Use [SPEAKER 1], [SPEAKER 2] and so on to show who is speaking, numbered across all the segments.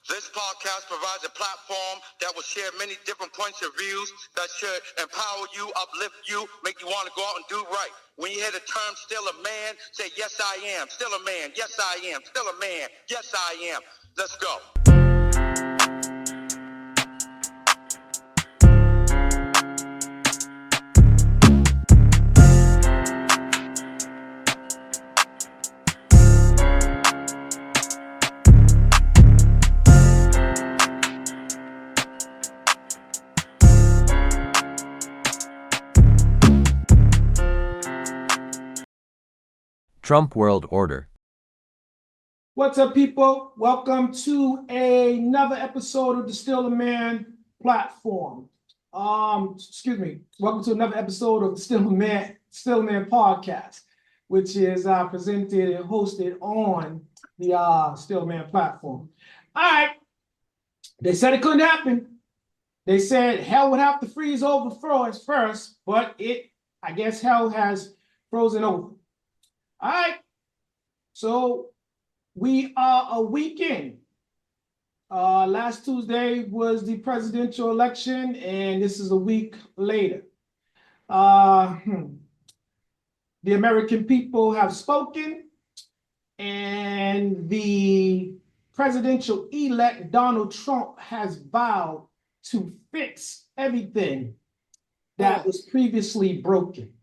[SPEAKER 1] This podcast provides a platform that will share many different points of views that should empower you, uplift you, make you want to go out and do right. When you hear the term still a man, say, yes, I am. Still a man. Yes, I am. Still a man. Yes, I am. Let's go.
[SPEAKER 2] Trump World Order.
[SPEAKER 3] What's up, people? Welcome to another episode of the Still a Man platform. Welcome to another episode of the Still a Man podcast, which is presented and hosted on the Still a Man platform. All right. They said it couldn't happen. They said hell would have to freeze over first, but I guess hell has frozen over. All right, so we are a week in. Last Tuesday was the presidential election, and this is a week later. The American people have spoken, and the presidential-elect Donald Trump has vowed to fix everything that was previously broken.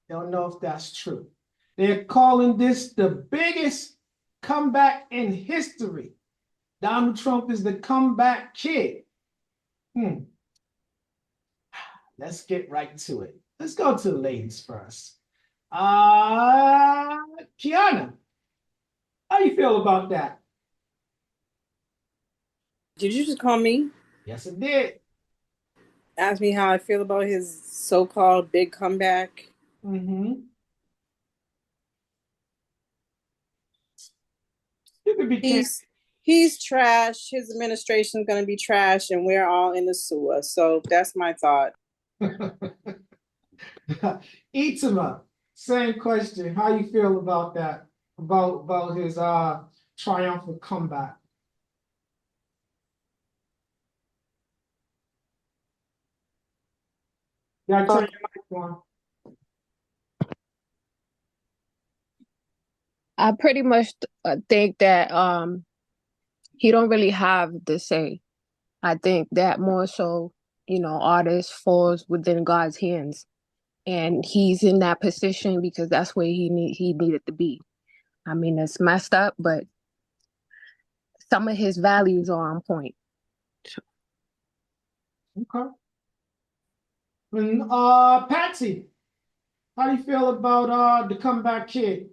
[SPEAKER 3] Don't know if that's true. They're calling this the biggest comeback in history. Donald Trump is the comeback kid. Let's get right to it. Let's go to the ladies first. Kiana, how you feel about that?
[SPEAKER 4] Did you just call me?
[SPEAKER 3] Yes, it did.
[SPEAKER 4] Ask me how I feel about his so-called big comeback. He's trash. His administration is going to be trash, and we're all in the sewer. So that's my thought.
[SPEAKER 3] Itzema, same question. How you feel about that? About his triumphant comeback? Yeah, turn your mic on.
[SPEAKER 5] I pretty much think that he don't really have the say. I think that more so, artist falls within God's hands, and he's in that position because that's where he needed to be. I mean, it's messed up, but some of his values are on point.
[SPEAKER 3] Okay. And Patsy, how do you feel about the comeback kid?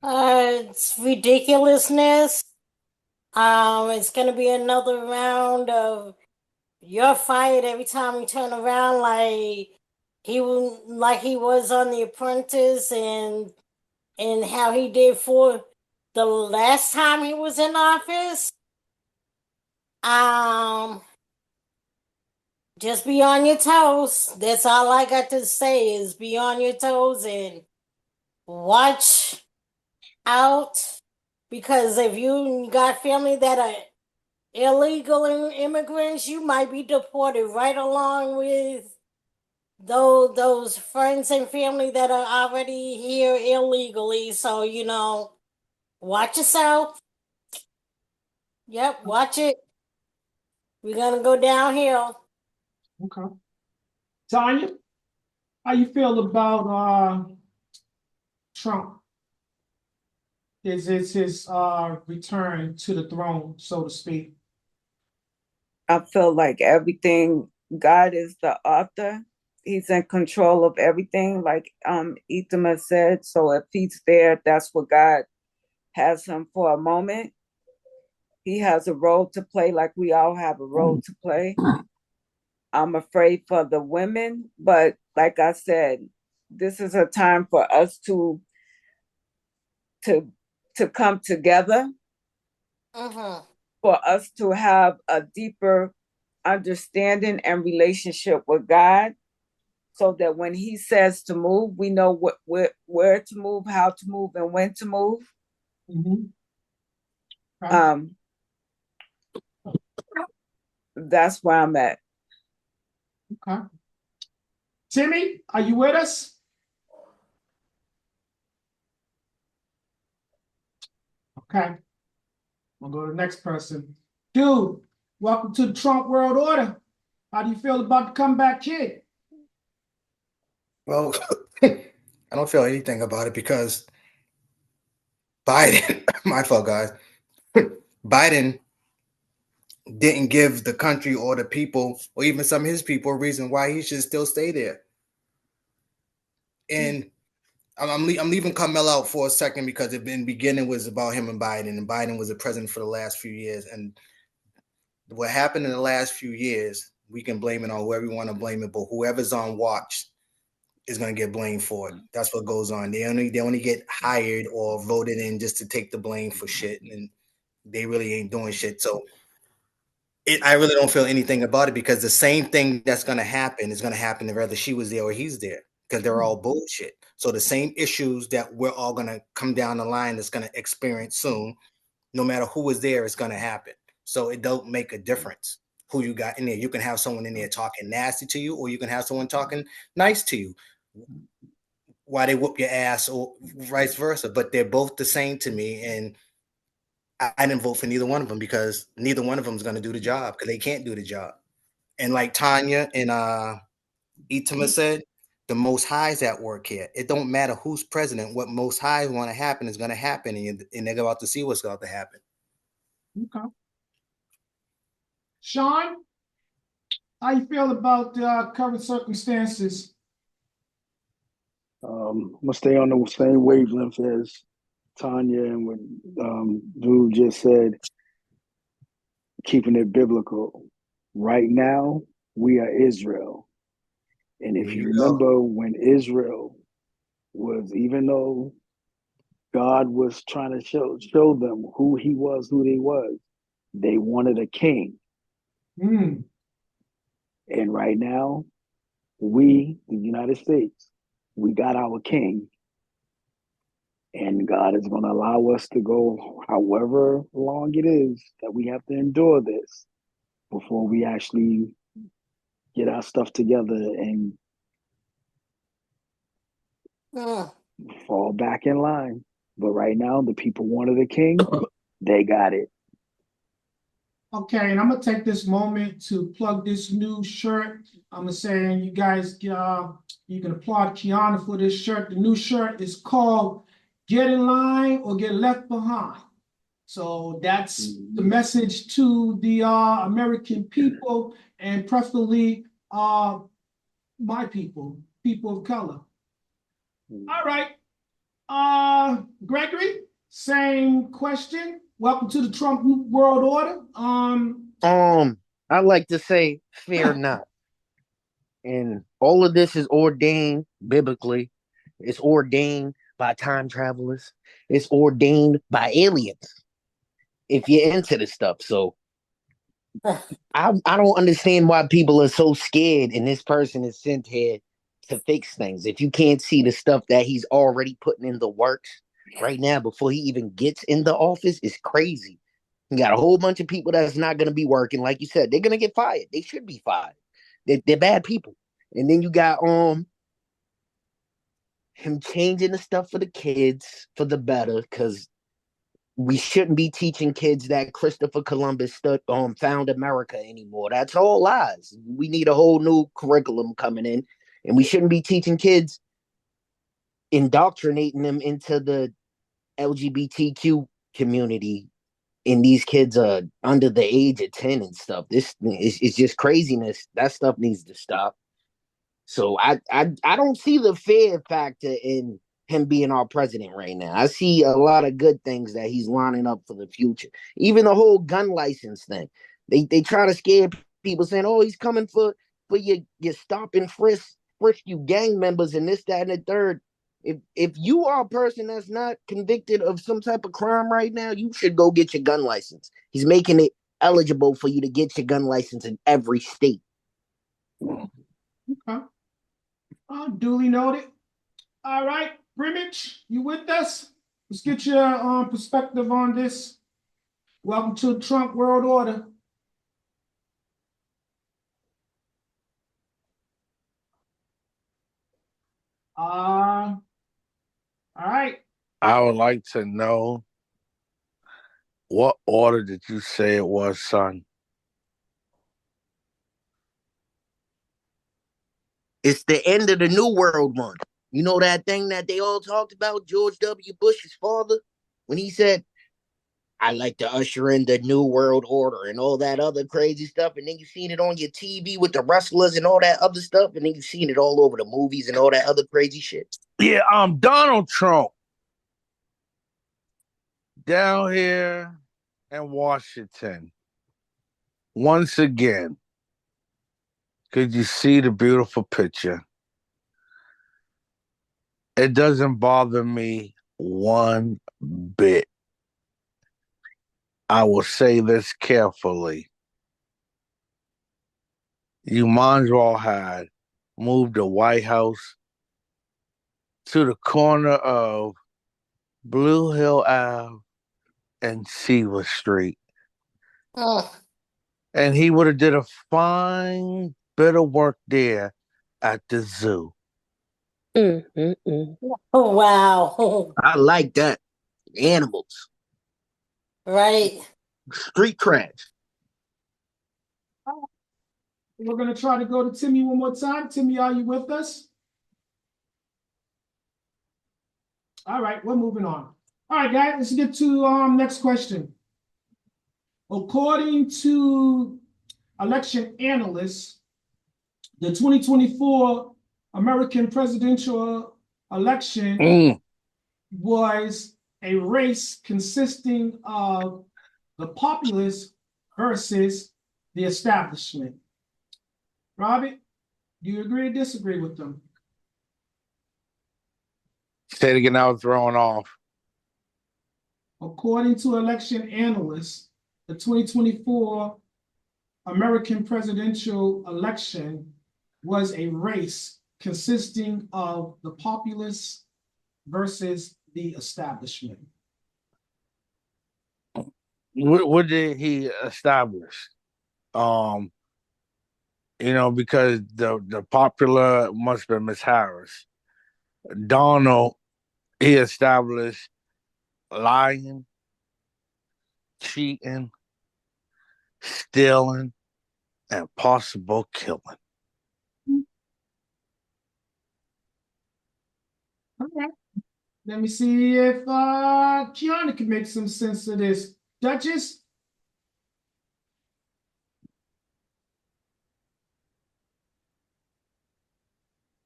[SPEAKER 6] It's ridiculousness. It's gonna be another round of you're fired every time you turn around, like he was on The Apprentice, and how he did for the last time he was in office. Just be on your toes. That's all I got to say is be on your toes and watch out, because if you got family that are illegal immigrants, you might be deported right along with those friends and family that are already here illegally. So, watch yourself. Yep, watch it. We're going to go downhill.
[SPEAKER 3] Okay. Tanya, how you feel about Trump? Is his return to the throne, so to speak?
[SPEAKER 7] I feel like everything, God is the author. He's in control of everything, like Ithema said. So if he's there, that's what God has him for a moment. He has a role to play, like we all have a role to play. I'm afraid for the women, but like I said, this is a time for us to come together, for us to have a deeper understanding and relationship with God, so that when he says to move, we know where to move, how to move, and when to move. Um, that's where I'm at.
[SPEAKER 3] Okay. Timmy, are you with us? Okay. We'll go to the next person. Dude, welcome to the Trump World Order. How do you feel about the comeback kid?
[SPEAKER 8] Well, I don't feel anything about it because Biden, my fault, guys. Biden didn't give the country or the people, or even some of his people, a reason why he should still stay there. And I'm leaving Carmelo out for a second because in the beginning was about him and Biden was the president for the last few years. And what happened in the last few years, we can blame it on whoever we want to blame it, but whoever's on watch is going to get blamed for it. That's what goes on. They only get hired or voted in just to take the blame for shit, and they really ain't doing shit. So I really don't feel anything about it because the same thing that's going to happen is going to happen whether she was there or he's there because they're all bullshit. So the same issues that we're all going to come down the line that's going to experience soon, no matter who is there, it's going to happen. So it don't make a difference who you got in there. You can have someone in there talking nasty to you, or you can have someone talking nice to you. Why they whoop your ass or vice versa, but they're both the same to me. And I didn't vote for neither one of them because neither one of them is going to do the job because they can't do the job. And like Tanya and Itama said, the Most High's at work here. It don't matter who's president. What Most High want to happen is going to happen, and they're about to see what's about to happen.
[SPEAKER 3] Okay. Sean, how you feel about current circumstances?
[SPEAKER 9] I'm gonna stay on the same wavelength as Tanya and what Drew just said, keeping it biblical. Right now, we are Israel. And if you remember when Israel was, even though God was trying to show them who he was, who they wanted a king.
[SPEAKER 3] Mm.
[SPEAKER 9] And right now, we, the United States, we got our king. And God is going to allow us to go however long it is that we have to endure this before we actually get our stuff together and fall back in line. But right now, the people wanted a king, they got it.
[SPEAKER 3] Okay, and I'm gonna take this moment to plug this new shirt. I'm gonna say, you guys, you can applaud Kiana for this shirt. The new shirt is called "Get in Line or Get Left Behind." So that's the message to the American people, and preferably my people of color. All right, Gregory, same question. Welcome to the Trump World Order.
[SPEAKER 10] I like to say, fear not. And all of this is ordained biblically. It's ordained by time travelers. It's ordained by aliens. If you're into this stuff, so I don't understand why people are so scared. And this person is sent here to fix things. If you can't see the stuff that he's already putting in the works right now before he even gets in the office, it's crazy. You got a whole bunch of people that's not going to be working. Like you said, they're going to get fired. They should be fired. They're bad people. And then you got him changing the stuff for the kids for the better, because we shouldn't be teaching kids that Christopher Columbus found America anymore. That's all lies. We need a whole new curriculum coming in, and we shouldn't be teaching kids, indoctrinating them into the LGBTQ community. And these kids are under the age of 10 and stuff. This is just craziness. That stuff needs to stop. So I don't see the fear factor in him being our president right now. I see a lot of good things that he's lining up for the future. Even the whole gun license thing. They try to scare people saying, "Oh, he's coming for your stop and frisk you gang members and this, that, and the third." If you are a person that's not convicted of some type of crime right now, you should go get your gun license. He's making it eligible for you to get your gun license in every state.
[SPEAKER 3] Okay. Duly noted. All right, Brimage, you with us? Let's get your perspective on this. Welcome to Trump World Order. All right.
[SPEAKER 11] I would like to know, what order did you say it was, son?
[SPEAKER 10] It's the end of the New World one. You know that thing that they all talked about, George W. Bush's father, when he said, I like to usher in the New World Order and all that other crazy stuff. And then you seen it on your TV with the wrestlers and all that other stuff. And then you seen it all over the movies and all that other crazy shit.
[SPEAKER 11] Yeah, Donald Trump down here in Washington. Once again, could you see the beautiful picture? It doesn't bother me one bit. I will say this carefully. You might as well had moved the White House to the corner of Blue Hill Ave and Seaver Street.
[SPEAKER 6] Oh,
[SPEAKER 11] And he would have did a fine bit of work there at the zoo.
[SPEAKER 6] wow.
[SPEAKER 10] I like that. Animals.
[SPEAKER 6] Right.
[SPEAKER 10] Street trash.
[SPEAKER 3] We're going to try to go to Timmy one more time. Timmy, are you with us? All right, we're moving on. All right, guys, let's get to next question. According to election analysts, the 2024 American presidential election was a race consisting of the populace versus the establishment. Robert, do you agree or disagree with them?
[SPEAKER 11] Say it again, I was thrown off.
[SPEAKER 3] According to election analysts, the 2024 American presidential election was a race consisting of the populace versus the establishment.
[SPEAKER 11] What did he establish? Because the popular must have been Miss Harris. Donald, he established lying, cheating, stealing, and possible killing.
[SPEAKER 3] Okay. Let me see if Kiana can make some sense of this. Duchess?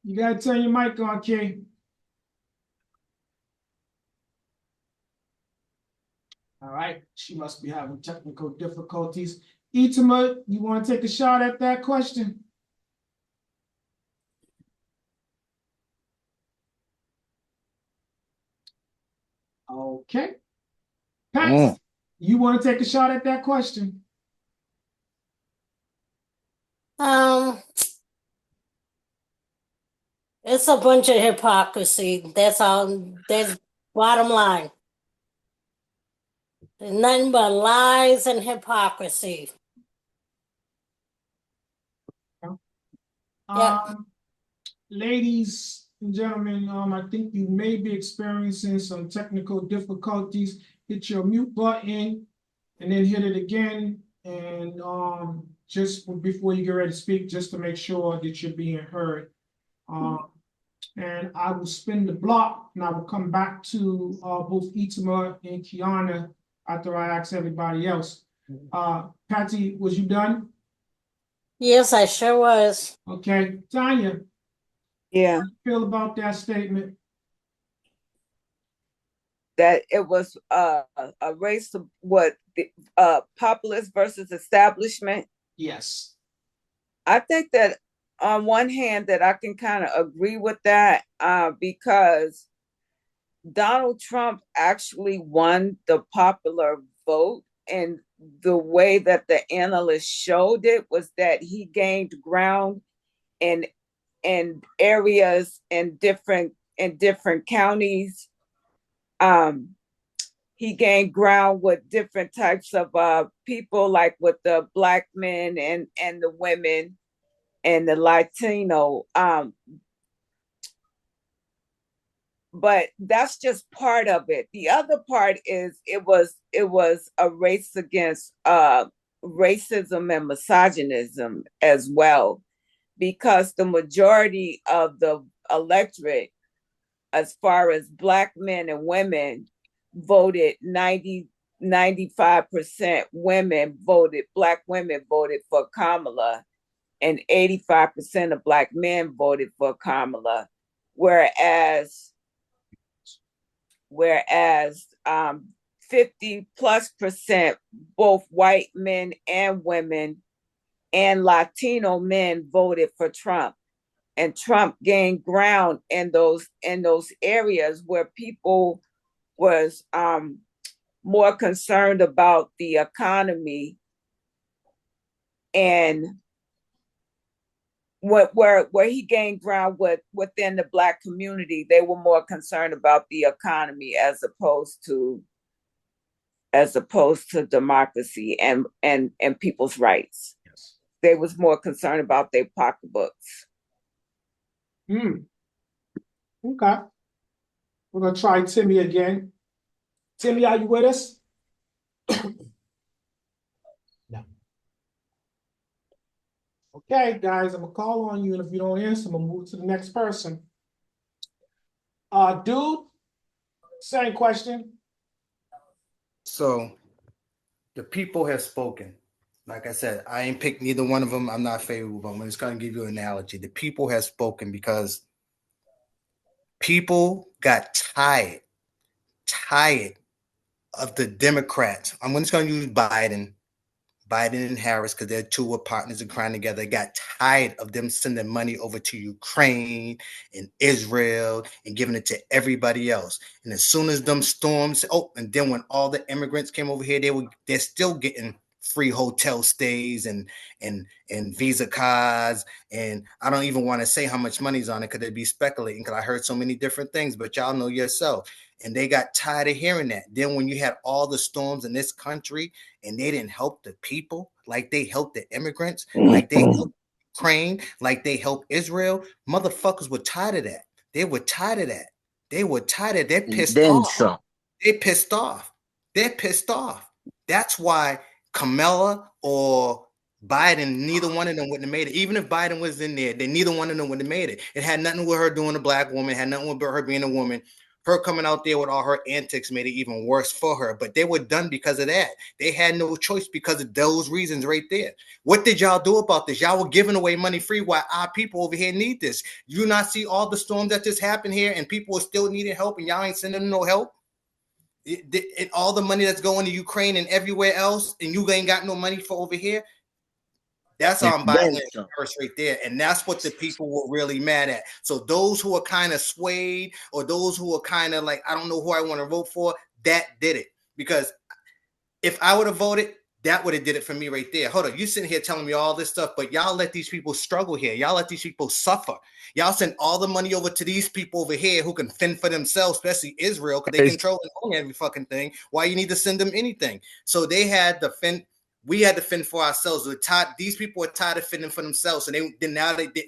[SPEAKER 3] You gotta turn your mic on, Kay. All right, she must be having technical difficulties. Itima, you want to take a shot at that question? Okay. Pat, you want to take a shot at that question?
[SPEAKER 6] It's a bunch of hypocrisy. That's all. That's bottom line. There's nothing but lies and hypocrisy.
[SPEAKER 3] Ladies and gentlemen, I think you may be experiencing some technical difficulties. Hit your mute button and then hit it again. And just before you get ready to speak, just to make sure that you're being heard. And I will spin the block and I will come back to both Itima and Kiana after I ask everybody else. Patty, was you done?
[SPEAKER 6] Yes, I sure was.
[SPEAKER 3] Okay. Tanya,
[SPEAKER 7] Yeah,
[SPEAKER 3] how do you feel about that statement?
[SPEAKER 7] that it was a race of the populace versus establishment.
[SPEAKER 3] Yes.
[SPEAKER 7] I think that on one hand that I can kind of agree with that because Donald Trump actually won the popular vote, and the way that the analysts showed it was that he gained ground in areas in different counties. he gained ground with different types of people, like with the black men and the women and the Latino. But that's just part of it. The other part is it was a race against racism and misogynism as well, because the majority of the electorate, as far as black men and women, voted 95% women voted, black women voted for Kamala, and 85% of black men voted for Kamala. Whereas 50+% both white men and women and Latino men voted for Trump. And Trump gained ground in those areas where people was more concerned about the economy, and where he gained ground within the black community, they were more concerned about the economy as opposed to democracy and people's rights.
[SPEAKER 3] Yes.
[SPEAKER 7] They was more concerned about their pocketbooks.
[SPEAKER 3] Okay. We're gonna try Timmy again. Timmy, are you with us? No. Okay, guys, I'm gonna call on you, and if you don't answer, I'm gonna move to the next person. Dude, same question.
[SPEAKER 8] So the people have spoken. Like I said, I ain't picked neither one of them. I'm not favorable, but I'm just going to give you an analogy. The people have spoken because people got tired of the Democrats. I'm just going to use Biden and Harris, because they're two were partners in crime together, got tired of them sending money over to Ukraine and Israel and giving it to everybody else. And as soon as them storms, and then when all the immigrants came over here, they're still getting free hotel stays and visa cards. And I don't even want to say how much money's on it because they'd be speculating, because I heard so many different things, but y'all know yourself. And they got tired of hearing that. Then when you had all the storms in this country and they didn't help the people like they helped the immigrants, like they helped Ukraine, like they helped Israel, motherfuckers were tired of that. They were tired of that. They're pissed off. They're pissed off. They're pissed off. That's why Kamala or Biden, neither one of them wouldn't have made it. Even if Biden was in there, neither one of them would have made it. It had nothing with her doing a black woman. It had nothing with her being a woman. Her coming out there with all her antics made it even worse for her. But they were done because of that. They had no choice because of those reasons right there. What did y'all do about this? Y'all were giving away money free while our people over here need this. You not see all the storms that just happened here and people are still needing help and y'all ain't sending them no help? And all the money that's going to Ukraine and everywhere else, and you ain't got no money for over here. That's on Biden first right there. And that's what the people were really mad at. So those who are kind of swayed, or those who are kind of like, I don't know who I want to vote for, that did it. Because if I would have voted, that would have did it for me right there. Hold on, you sitting here telling me all this stuff, but y'all let these people struggle here. Y'all let these people suffer. Y'all send all the money over to these people over here who can fend for themselves, especially Israel, because they control and own every fucking thing. Why you need to send them anything? So they had to fend. We had to fend for ourselves. These people were tired of fending for themselves, and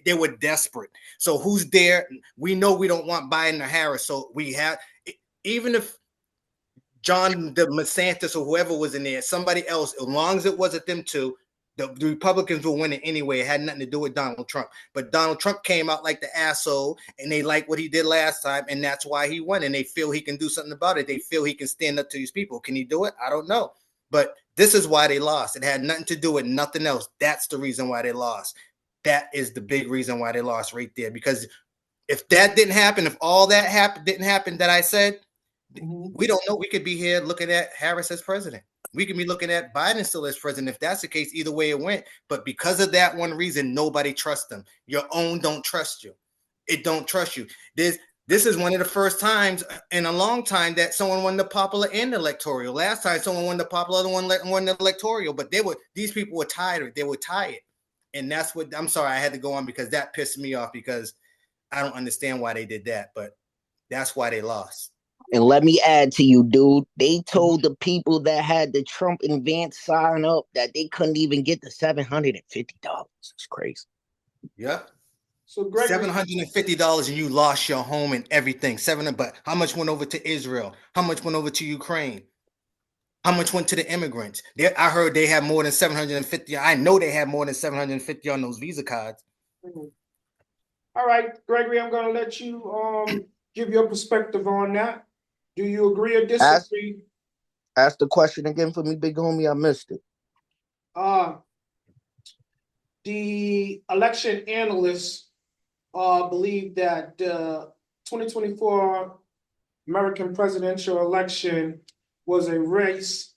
[SPEAKER 8] they were desperate. So who's there? We know we don't want Biden or Harris, so we have, even if John DeSantis or whoever was in there, somebody else, as long as it wasn't them two, the Republicans were winning anyway. It had nothing to do with Donald Trump. But Donald Trump came out like the asshole, and they like what he did last time, and that's why he won. And they feel he can do something about it. They feel he can stand up to these people. Can he do it? I don't know. But this is why they lost. It had nothing to do with nothing else. That's the reason why they lost. That is the big reason why they lost right there. Because if that didn't happen, if all that didn't happen that I said, we don't know. We could be here looking at Harris as president. We could be looking at Biden still as president. If that's the case, either way it went. But because of that one reason, nobody trusts them. Your own don't trust you. It don't trust you. This is one of the first times in a long time that someone won the popular and electoral. Last time someone won the popular, other one won the electoral. But these people were tired. They were tired. And that's what, I'm sorry, I had to go on because that pissed me off, because I don't understand why they did that. But that's why they lost.
[SPEAKER 10] And let me add to you, dude. They told the people that had the Trump and Vance sign up that they couldn't even get the $750. It's crazy.
[SPEAKER 8] Yep.
[SPEAKER 3] So Gregory,
[SPEAKER 8] $750 and you lost your home and everything. But how much went over to Israel? How much went over to Ukraine? How much went to the immigrants? I heard they had more than 750. I know they had more than 750 on those Visa cards.
[SPEAKER 3] all right, Gregory, I'm gonna let you give your perspective on that. Do you agree or disagree?
[SPEAKER 10] Ask the question again for me, big homie. I missed it.
[SPEAKER 3] Uh, the election analysts believe that the 2024 American presidential election was a race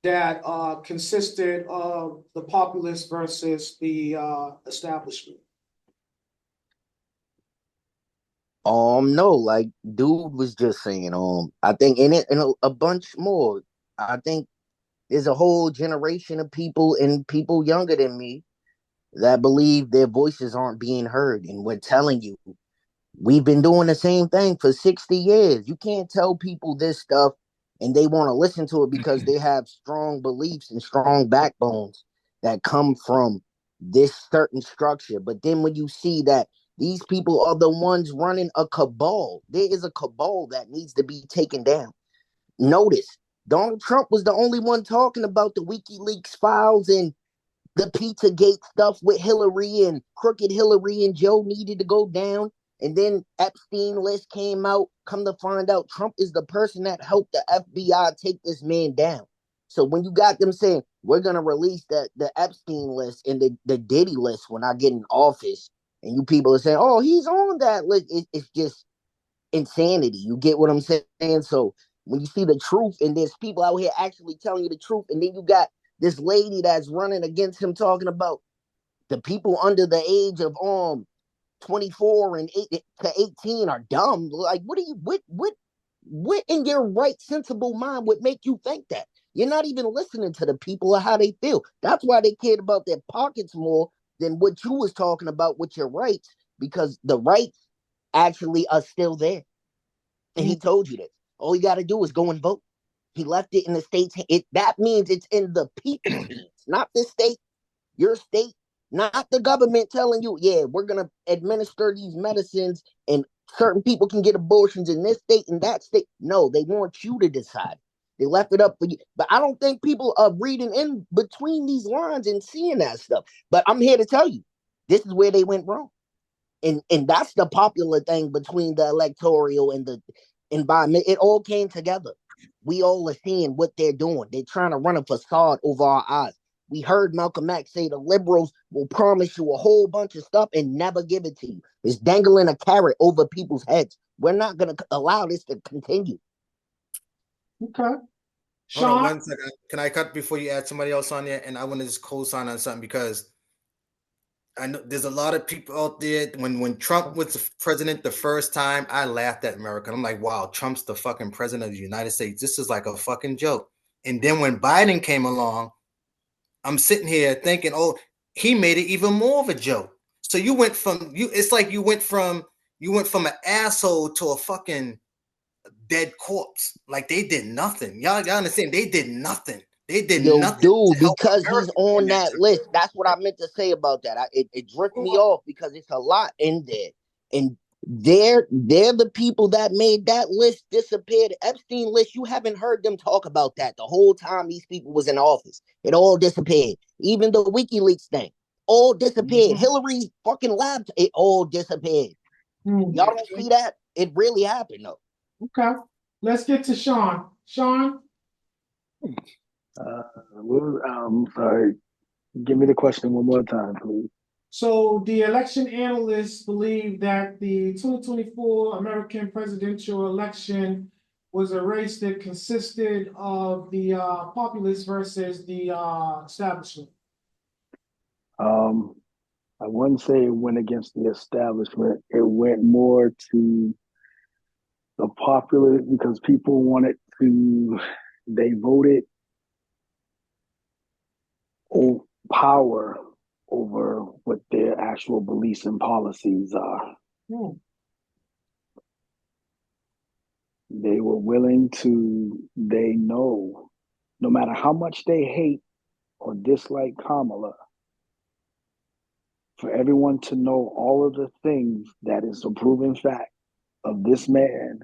[SPEAKER 3] that consisted of the populace versus the establishment.
[SPEAKER 10] No, like dude was just saying, I think in it and a bunch more. I think there's a whole generation of people and people younger than me that believe their voices aren't being heard. And we're telling you, we've been doing the same thing for 60 years. You can't tell people this stuff and they want to listen to it because they have strong beliefs and strong backbones that come from this certain structure. But then when you see that these people are the ones running a cabal, there is a cabal that needs to be taken down. Notice Donald Trump was the only one talking about the WikiLeaks files and the Pizzagate stuff with Hillary and crooked Hillary and Joe needed to go down. And then Epstein list came out. Come to find out, Trump is the person that helped the FBI take this man down. So when you got them saying we're gonna release the Epstein list and the Diddy list when I get in office, and you people are saying, oh, he's on that list, it's just insanity. You get what I'm saying? So when you see the truth and there's people out here actually telling you the truth, and then you got this lady that's running against him talking about the people under the age of 24 and 8 to 18 are dumb. Like, what are you what in your right sensible mind would make you think that? You're not even listening to the people or how they feel. That's why they cared about their pockets more than what you was talking about with your rights, because the rights actually are still there. And he told you this. All you got to do is go and vote. He left it in the state's hand. That means it's in the people's hands, not the state, your state, not the government telling you, yeah, we're going to administer these medicines and certain people can get abortions in this state and that state. No, they want you to decide. They left it up for you. But I don't think people are reading in between these lines and seeing that stuff. But I'm here to tell you, this is where they went wrong. And that's the popular thing between the electoral and the environment. It all came together. We all are seeing what they're doing. They're trying to run a facade over our eyes. We heard Malcolm X say the liberals will promise you a whole bunch of stuff and never give it to you. It's dangling a carrot over people's heads. We're not going to allow this to continue.
[SPEAKER 3] Okay.
[SPEAKER 8] Sean? Hold on
[SPEAKER 3] 1
[SPEAKER 8] second. Can I cut before you add somebody else on there? And I want to just co-sign on something because I know there's a lot of people out there. When Trump was the president the first time, I laughed at America. I'm like, wow, Trump's the fucking president of the United States. This is like a fucking joke. And then when Biden came along, I'm sitting here thinking, oh, he made it even more of a joke. So you went from it's like you went from an asshole to a fucking dead corpse. Like they did nothing. Y'all understand? They did nothing. They did
[SPEAKER 10] Yo,
[SPEAKER 8] nothing to
[SPEAKER 10] dude,
[SPEAKER 8] help
[SPEAKER 10] because he's
[SPEAKER 8] America during
[SPEAKER 10] on
[SPEAKER 8] that
[SPEAKER 10] that
[SPEAKER 8] time.
[SPEAKER 10] list. That's what I meant to say about that. It drifted me off because it's a lot in there. And they're the people that made that list disappear. The Epstein list, you haven't heard them talk about that the whole time these people was in office. It all disappeared. Even the WikiLeaks thing, all disappeared. Hillary's fucking lab, it all disappeared. Y'all don't see that? It really happened though.
[SPEAKER 3] Okay. Let's get to Sean. Sean?
[SPEAKER 9] Sorry. Give me the question one more time, please.
[SPEAKER 3] So the election analysts believe that the 2024 American presidential election was a race that consisted of the populace versus the establishment.
[SPEAKER 9] I wouldn't say it went against the establishment. It went more to the popular because people wanted to, they voted power over what their actual beliefs and policies are. They were willing to, they know, no matter how much they hate or dislike Kamala, for everyone to know all of the things that is a proven fact of this man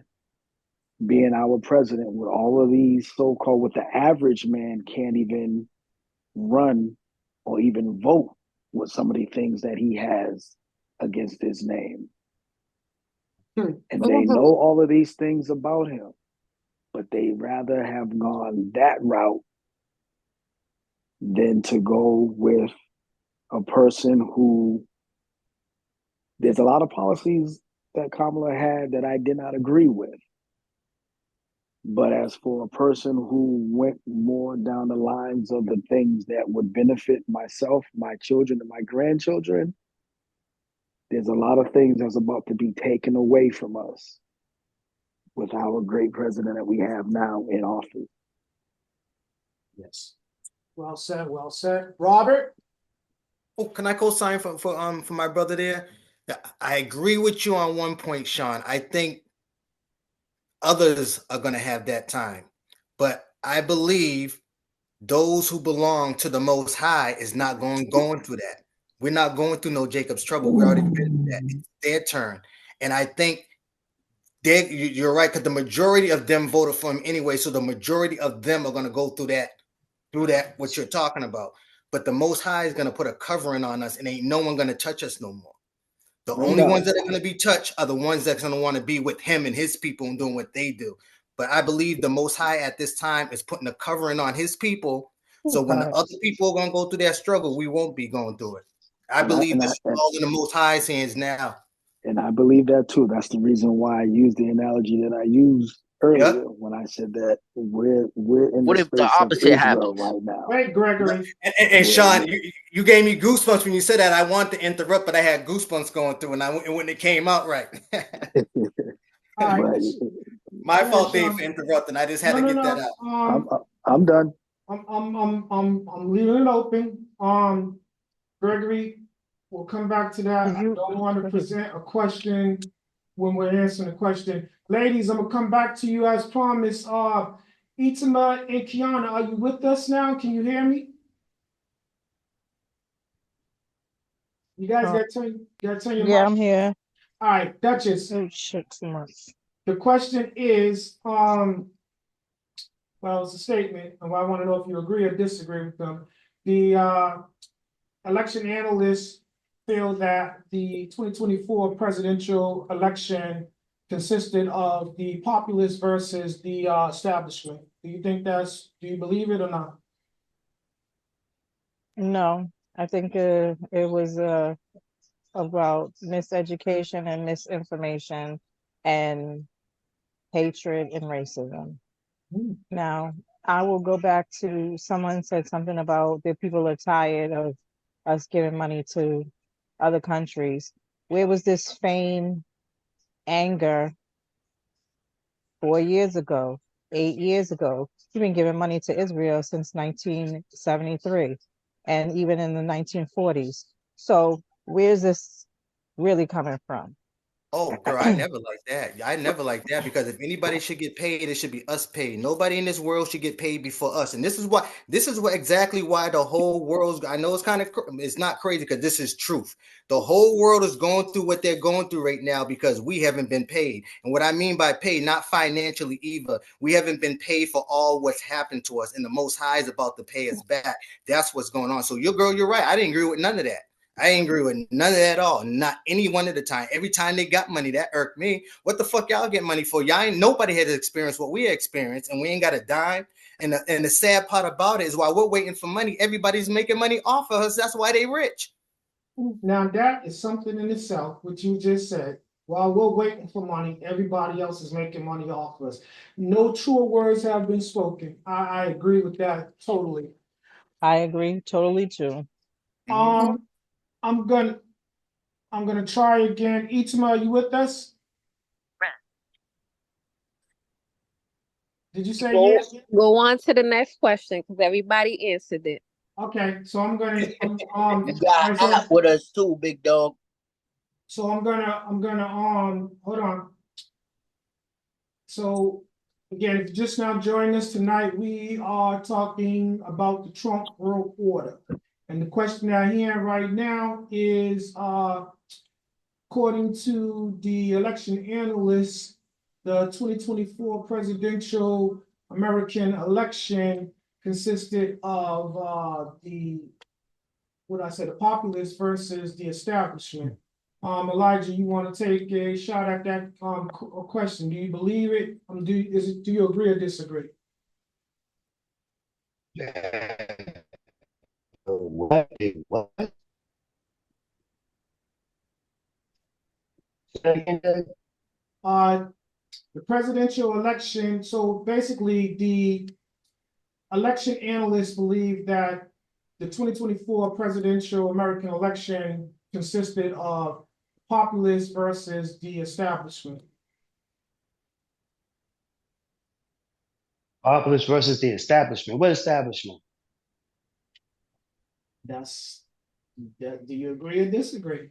[SPEAKER 9] being our president with all of these so-called, what the average man can't even run or even vote with some of the things that he has against his name. And they know all of these things about him, but they rather have gone that route than to go with a person who, there's a lot of policies that Kamala had that I did not agree with. But as for a person who went more down the lines of the things that would benefit myself, my children, and my grandchildren, there's a lot of things that's about to be taken away from us with our great president that we have now in office.
[SPEAKER 3] Yes. Well said, well said. Robert?
[SPEAKER 8] Oh, can I co-sign for my brother there? Yeah, I agree with you on one point, Sean. I think others are going to have that time, but I believe those who belong to the Most High is not going through that. We're not going through no Jacob's trouble. We already been through that. It's their turn, and I think you're right, because the majority of them voted for him anyway. So the majority of them are going to go through that what you're talking about. But the Most High is going to put a covering on us, and ain't no one going to touch us no more. The only ones that are going to be touched are the ones that's going to want to be with him and his people and doing what they do. But I believe the Most High at this time is putting a covering on his people. So when the other people are going to go through that struggle, we won't be going through it. I believe this is all in the Most High's hands now.
[SPEAKER 9] And I believe that too. That's the reason why I used the analogy that I used earlier when I said that we're in
[SPEAKER 10] What
[SPEAKER 9] the
[SPEAKER 10] if the
[SPEAKER 9] space of
[SPEAKER 10] opposite
[SPEAKER 9] Israel
[SPEAKER 10] happens?
[SPEAKER 9] right now.
[SPEAKER 3] Wait, Gregory.
[SPEAKER 8] And Sean, you gave me goosebumps when you said that. I wanted to interrupt, but I had goosebumps going through, and when it came out right.
[SPEAKER 3] All right.
[SPEAKER 8] My fault, Dave, for interrupting. I just had to get that out.
[SPEAKER 9] I'm done.
[SPEAKER 3] I'm leaving it open. Gregory, we'll come back to that. I don't want to present a question when we're answering the question. Ladies, I'm gonna come back to you as promised. Itama and Kiana, are you with us now? Can you hear me? You guys gotta turn your mic.
[SPEAKER 12] I'm here.
[SPEAKER 3] All right, Duchess.
[SPEAKER 12] Oh shit, too much.
[SPEAKER 3] The question is, well, it's a statement, and I want to know if you agree or disagree with them. The election analysts feel that the 2024 presidential election consisted of the populace versus the establishment. Do you believe it or not?
[SPEAKER 12] No, I think it was about miseducation and misinformation and hatred and racism. Now, I will go back to someone said something about the people are tired of us giving money to other countries. Where was this fame, anger 4 years ago, 8 years ago? We've been giving money to Israel since 1973 and even in the 1940s. So where's this really coming from?
[SPEAKER 8] Oh, girl, I never like that. I never like that, because if anybody should get paid, it should be us paid. Nobody in this world should get paid before us. And this is what exactly why the whole world's, I know it's not crazy, because this is truth. The whole world is going through what they're going through right now because we haven't been paid. And what I mean by paid, not financially either. We haven't been paid for all what's happened to us, and the Most High is about to pay us back. That's what's going on. So you're right. I didn't agree with none of that. I ain't agree with none of that at all. Not any one at a time. Every time they got money, that irked me. What the fuck y'all get money for? Nobody had experienced what we experienced, and we ain't got a dime. And the sad part about it is, while we're waiting for money, everybody's making money off of us. That's why they rich.
[SPEAKER 3] Now that is something in itself, what you just said. While we're waiting for money, everybody else is making money off of us. No truer words have been spoken. I agree with that totally.
[SPEAKER 12] I agree totally too.
[SPEAKER 3] I'm gonna try again. Itama, are you with us? Did you say yes?
[SPEAKER 5] Go on to the next question because everybody answered it.
[SPEAKER 3] Okay, so I'm gonna
[SPEAKER 10] You got out with us too, big dog.
[SPEAKER 3] So I'm gonna hold on. So again, if you're just now joining us tonight, we are talking about the Trump World Order. And the question at hand right now is, according to the election analysts, the 2024 presidential American election consisted of the populace versus the establishment. Elijah, you want to take a shot at that question? Do you believe it? Do you agree or disagree?
[SPEAKER 10] What? What?
[SPEAKER 3] The presidential election. So basically, the election analysts believe that the 2024 presidential American election consisted of populists versus the establishment.
[SPEAKER 13] Populist versus the establishment. What establishment?
[SPEAKER 3] Do you agree or disagree?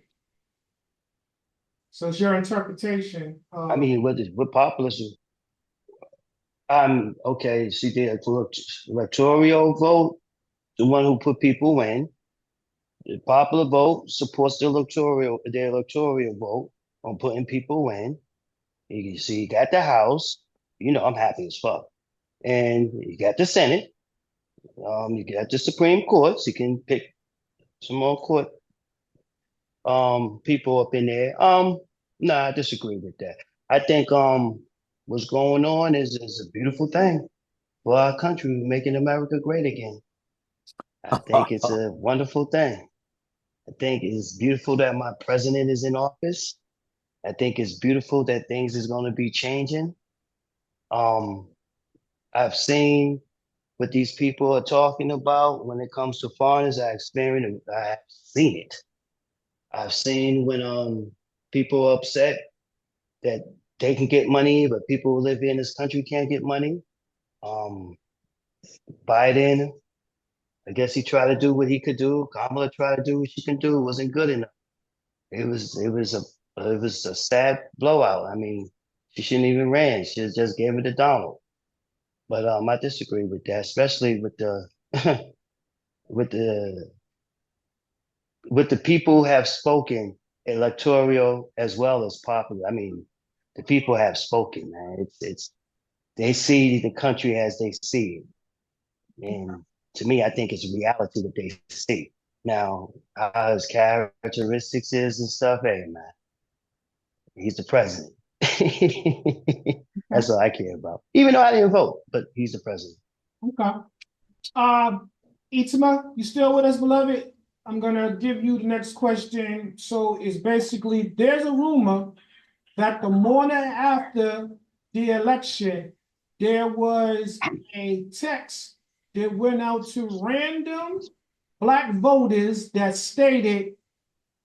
[SPEAKER 3] So it's your interpretation.
[SPEAKER 13] I mean, what populism? Okay. See, the electoral vote, the one who put people in. The popular vote supports the electoral vote on putting people in. You see, you got the House. You know, I'm happy as fuck, and you got the Senate. You got the Supreme Court. So you can pick some more court people up in there. No, I disagree with that. I think what's going on is a beautiful thing for our country, making America great again. I think it's a wonderful thing. I think it's beautiful that my president is in office. I think it's beautiful that things is going to be changing. I've seen what these people are talking about when it comes to foreigners. I have seen it. I've seen when people are upset that they can get money, but people who live here in this country can't get money. Biden, I guess he tried to do what he could do. Kamala tried to do what she can do. It wasn't good enough. It was a sad blowout. I mean, she shouldn't even ran. She just gave it to Donald. But I disagree with that, especially with the with the with the people who have spoken electoral as well as popular. I mean, the people have spoken, man. It's they see the country as they see it. And to me, I think it's reality that they see. Now, how his characteristics is and stuff, hey man, he's the president. That's all I care about. Even though I didn't vote, but he's the president.
[SPEAKER 3] Okay. Itzma, you still with us, beloved? I'm gonna give you the next question. So it's basically, there's a rumor that the morning after the election, there was a text that went out to random Black voters that stated,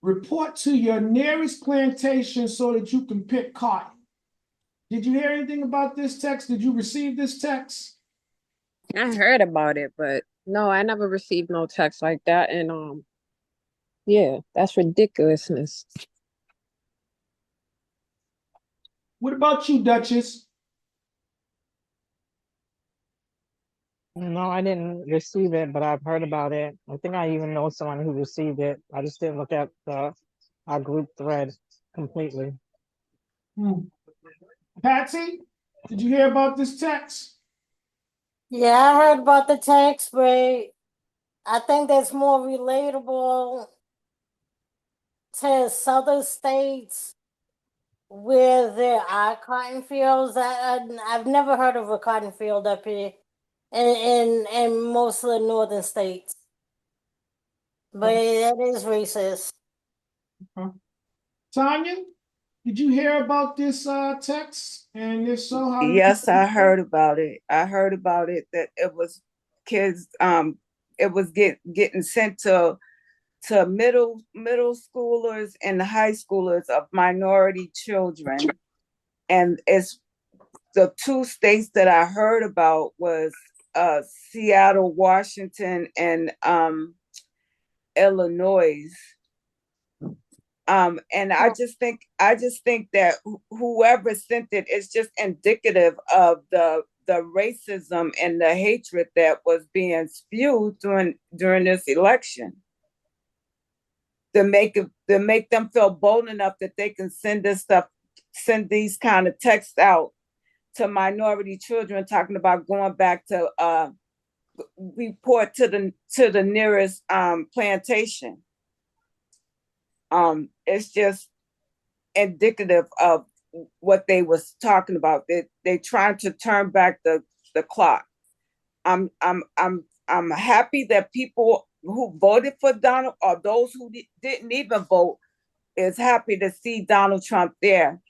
[SPEAKER 3] report to your nearest plantation so that you can pick cotton. Did you hear anything about this text? Did you receive this text?
[SPEAKER 5] I heard about it, but no, I never received no text like that. And yeah, that's ridiculousness.
[SPEAKER 3] What about you, Duchess?
[SPEAKER 12] No, I didn't receive it, but I've heard about it. I think I even know someone who received it. I just didn't look at our group thread completely.
[SPEAKER 3] Patsy, did you hear about this text?
[SPEAKER 6] Yeah, I heard about the text, but I think that's more relatable to southern states where there are cotton fields. I've never heard of a cotton field up here in most of the northern states. But that is racist.
[SPEAKER 3] Tanya, did you hear about this text? And if so, how did
[SPEAKER 7] Yes, I heard about it. I heard about it that it was kids, it was getting sent to middle schoolers and high schoolers of minority children. And it's the two states that I heard about was Seattle, Washington, and Illinois. And I just think that whoever sent it is just indicative of the racism and the hatred that was being spewed during this election, to make them feel bold enough that they can send these kind of texts out to minority children, talking about going back to report to the nearest plantation. It's just indicative of what they was talking about. They trying to turn back the clock. I'm happy that people who voted for Donald, or those who didn't even vote, is happy to see Donald Trump there.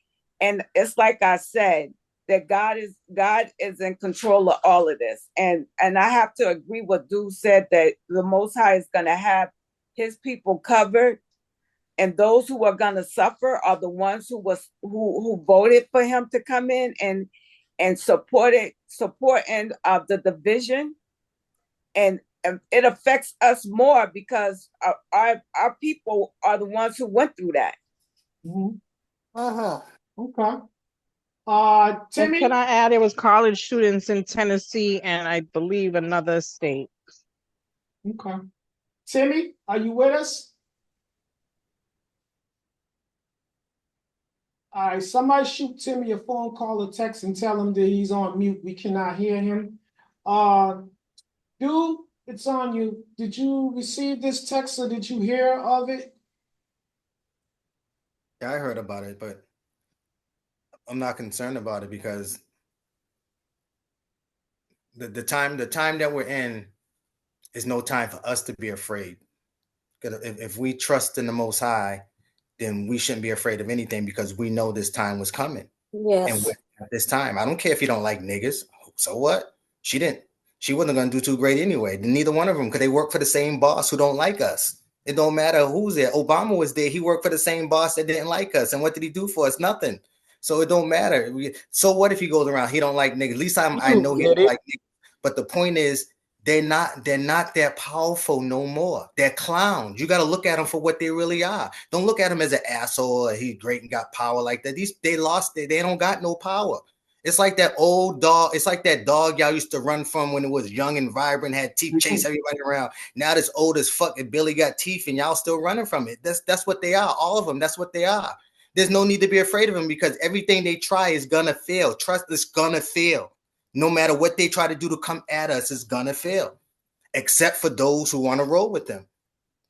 [SPEAKER 7] And it's like I said, that God is in control of all of this. And I have to agree with Dude said, that the Most High is going to have his people covered, and those who are going to suffer are the ones who voted for him to come in and support the division. And it affects us more because our people are the ones who went through that.
[SPEAKER 3] Okay.
[SPEAKER 12] And
[SPEAKER 3] Timmy,
[SPEAKER 12] can I add, it was college students in Tennessee and I believe another state.
[SPEAKER 3] okay. Timmy, are you with us? All right, somebody shoot Timmy a phone call or text and tell him that he's on mute. We cannot hear him. Dude, it's on you. Did you receive this text or did you hear of it?
[SPEAKER 8] Yeah, I heard about it, but I'm not concerned about it because the time that we're in is no time for us to be afraid. Because if we trust in the Most High, then we shouldn't be afraid of anything because we know this time was coming. And
[SPEAKER 6] Yes.
[SPEAKER 8] at this time, I don't care if you don't like niggas. So what? She wasn't going to do too great anyway. Neither one of them, because they work for the same boss who don't like us. It don't matter who's there. Obama was there. He worked for the same boss that didn't like us. And what did he do for us? Nothing. So it don't matter. So what if he goes around? He don't like niggas. At least I know he don't like niggas. But the point is, they're not that powerful no more. They're clowns. You got to look at them for what they really are. Don't look at them as an asshole or he's great and got power like that. They don't got no power. It's like that old dog. It's like that dog y'all used to run from when it was young and vibrant, had teeth, chase everybody around. Now this old as fuck and Billy got teeth and y'all still running from it. That's what they are. All of them. That's what they are. There's no need to be afraid of them because everything they try is gonna fail. Trust is gonna fail. No matter what they try to do to come at us, it's gonna fail. Except for those who want to roll with them.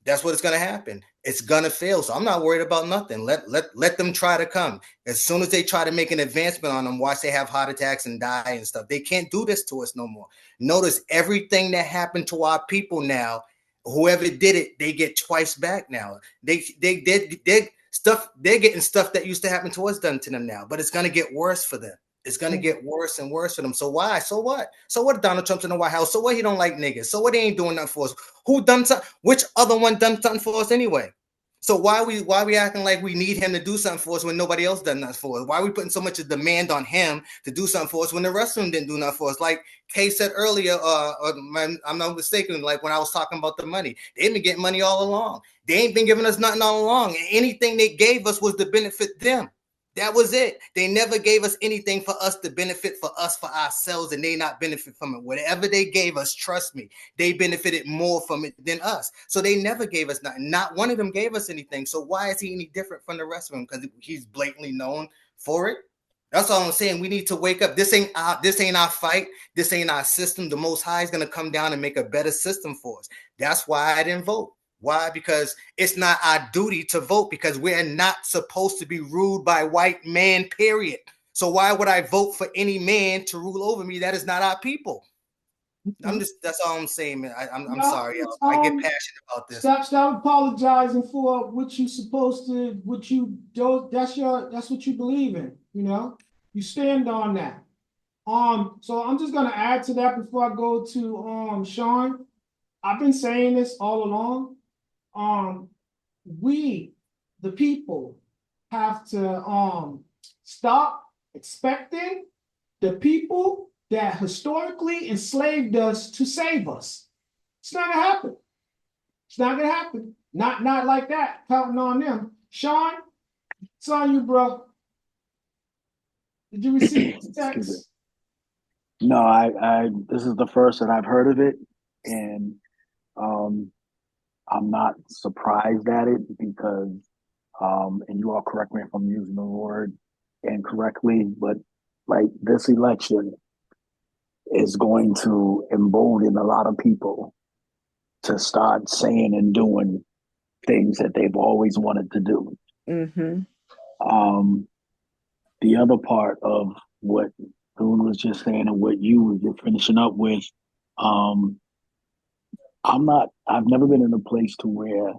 [SPEAKER 8] That's what it's gonna happen. It's gonna fail. So I'm not worried about nothing. Let them try to come. As soon as they try to make an advancement on them, watch they have heart attacks and die and stuff. They can't do this to us no more. Notice everything that happened to our people now, whoever did it, they get twice back now. They're getting stuff that used to happen to us done to them now, but it's gonna get worse for them. It's gonna get worse and worse for them. So why? So what? So what? Donald Trump's in the White House. So what? He don't like niggas. So what? He ain't doing nothing for us. Who done something? Which other one done something for us anyway? So why we acting like we need him to do something for us when nobody else done nothing for us? Why are we putting so much of demand on him to do something for us when the rest of them didn't do nothing for us? Like Kay said earlier, I'm not mistaken. Like when I was talking about the money, they've been getting money all along. They ain't been giving us nothing all along. And anything they gave us was to benefit them. That was it. They never gave us anything for us to benefit for us, for ourselves, and they not benefit from it. Whatever they gave us, trust me, they benefited more from it than us. So they never gave us nothing. Not one of them gave us anything. So why is he any different from the rest of them? Because he's blatantly known for it. That's all I'm saying. We need to wake up. This ain't our fight. This ain't our system. The Most High is going to come down and make a better system for us. That's why I didn't vote. Why? Because it's not our duty to vote because we're not supposed to be ruled by white man, period. So why would I vote for any man to rule over me? That is not our people. That's all I'm saying, man. I'm sorry, y'all. I get passionate about this.
[SPEAKER 3] Stop apologizing for what you supposed to, what you do. That's what you believe in, you know? You stand on that. So I'm just gonna add to that before I go to Sean. I've been saying this all along. We, the people, have to stop expecting the people that historically enslaved us to save us. It's not gonna happen. It's not gonna happen. Not like that, counting on them. Sean, it's on you, bro. Did you receive this
[SPEAKER 9] Excuse me.
[SPEAKER 3] text?
[SPEAKER 9] No, I this is the first that I've heard of it, and um, I'm not surprised at it because, and you all correct me if I'm using the word incorrectly, but like this election is going to embolden a lot of people to start saying and doing things that they've always wanted to do.
[SPEAKER 7] Mm-hmm.
[SPEAKER 9] The other part of what Boone was just saying and what you were just finishing up with, um, I've never been in a place to where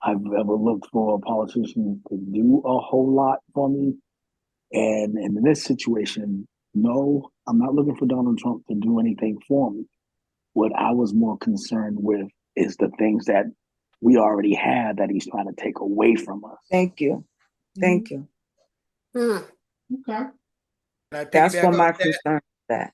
[SPEAKER 9] I've ever looked for a politician to do a whole lot for me. And in this situation, no, I'm not looking for Donald Trump to do anything for me. What I was more concerned with is the things that we already had that he's trying to take away from us.
[SPEAKER 7] Thank you. Thank you.
[SPEAKER 6] Hmm.
[SPEAKER 3] Okay.
[SPEAKER 7] That's what my
[SPEAKER 8] off that?
[SPEAKER 7] concern is that.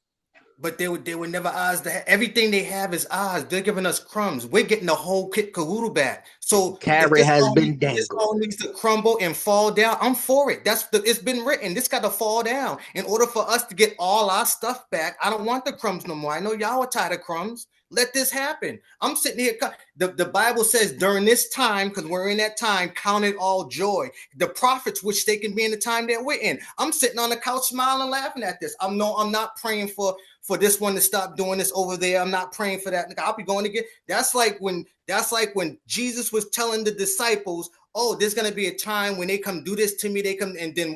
[SPEAKER 8] But they would never Oz. Everything they have is Oz. They're giving us crumbs. We're getting the whole kit caboodle back. So if
[SPEAKER 10] Carrot has been
[SPEAKER 8] this
[SPEAKER 10] dangled.
[SPEAKER 8] all needs to crumble and fall down, I'm for it. It's been written. This got to fall down in order for us to get all our stuff back. I don't want the crumbs no more. I know y'all are tired of crumbs. Let this happen. I'm sitting here. The Bible says during this time, because we're in that time, count it all joy. The prophets, which they can be in the time that we're in. I'm sitting on the couch smiling, laughing at this. I'm not praying for this one to stop doing this over there. I'm not praying for that. I'll be going to get. That's like when Jesus was telling the disciples, oh, there's going to be a time when they come do this to me. They come, and then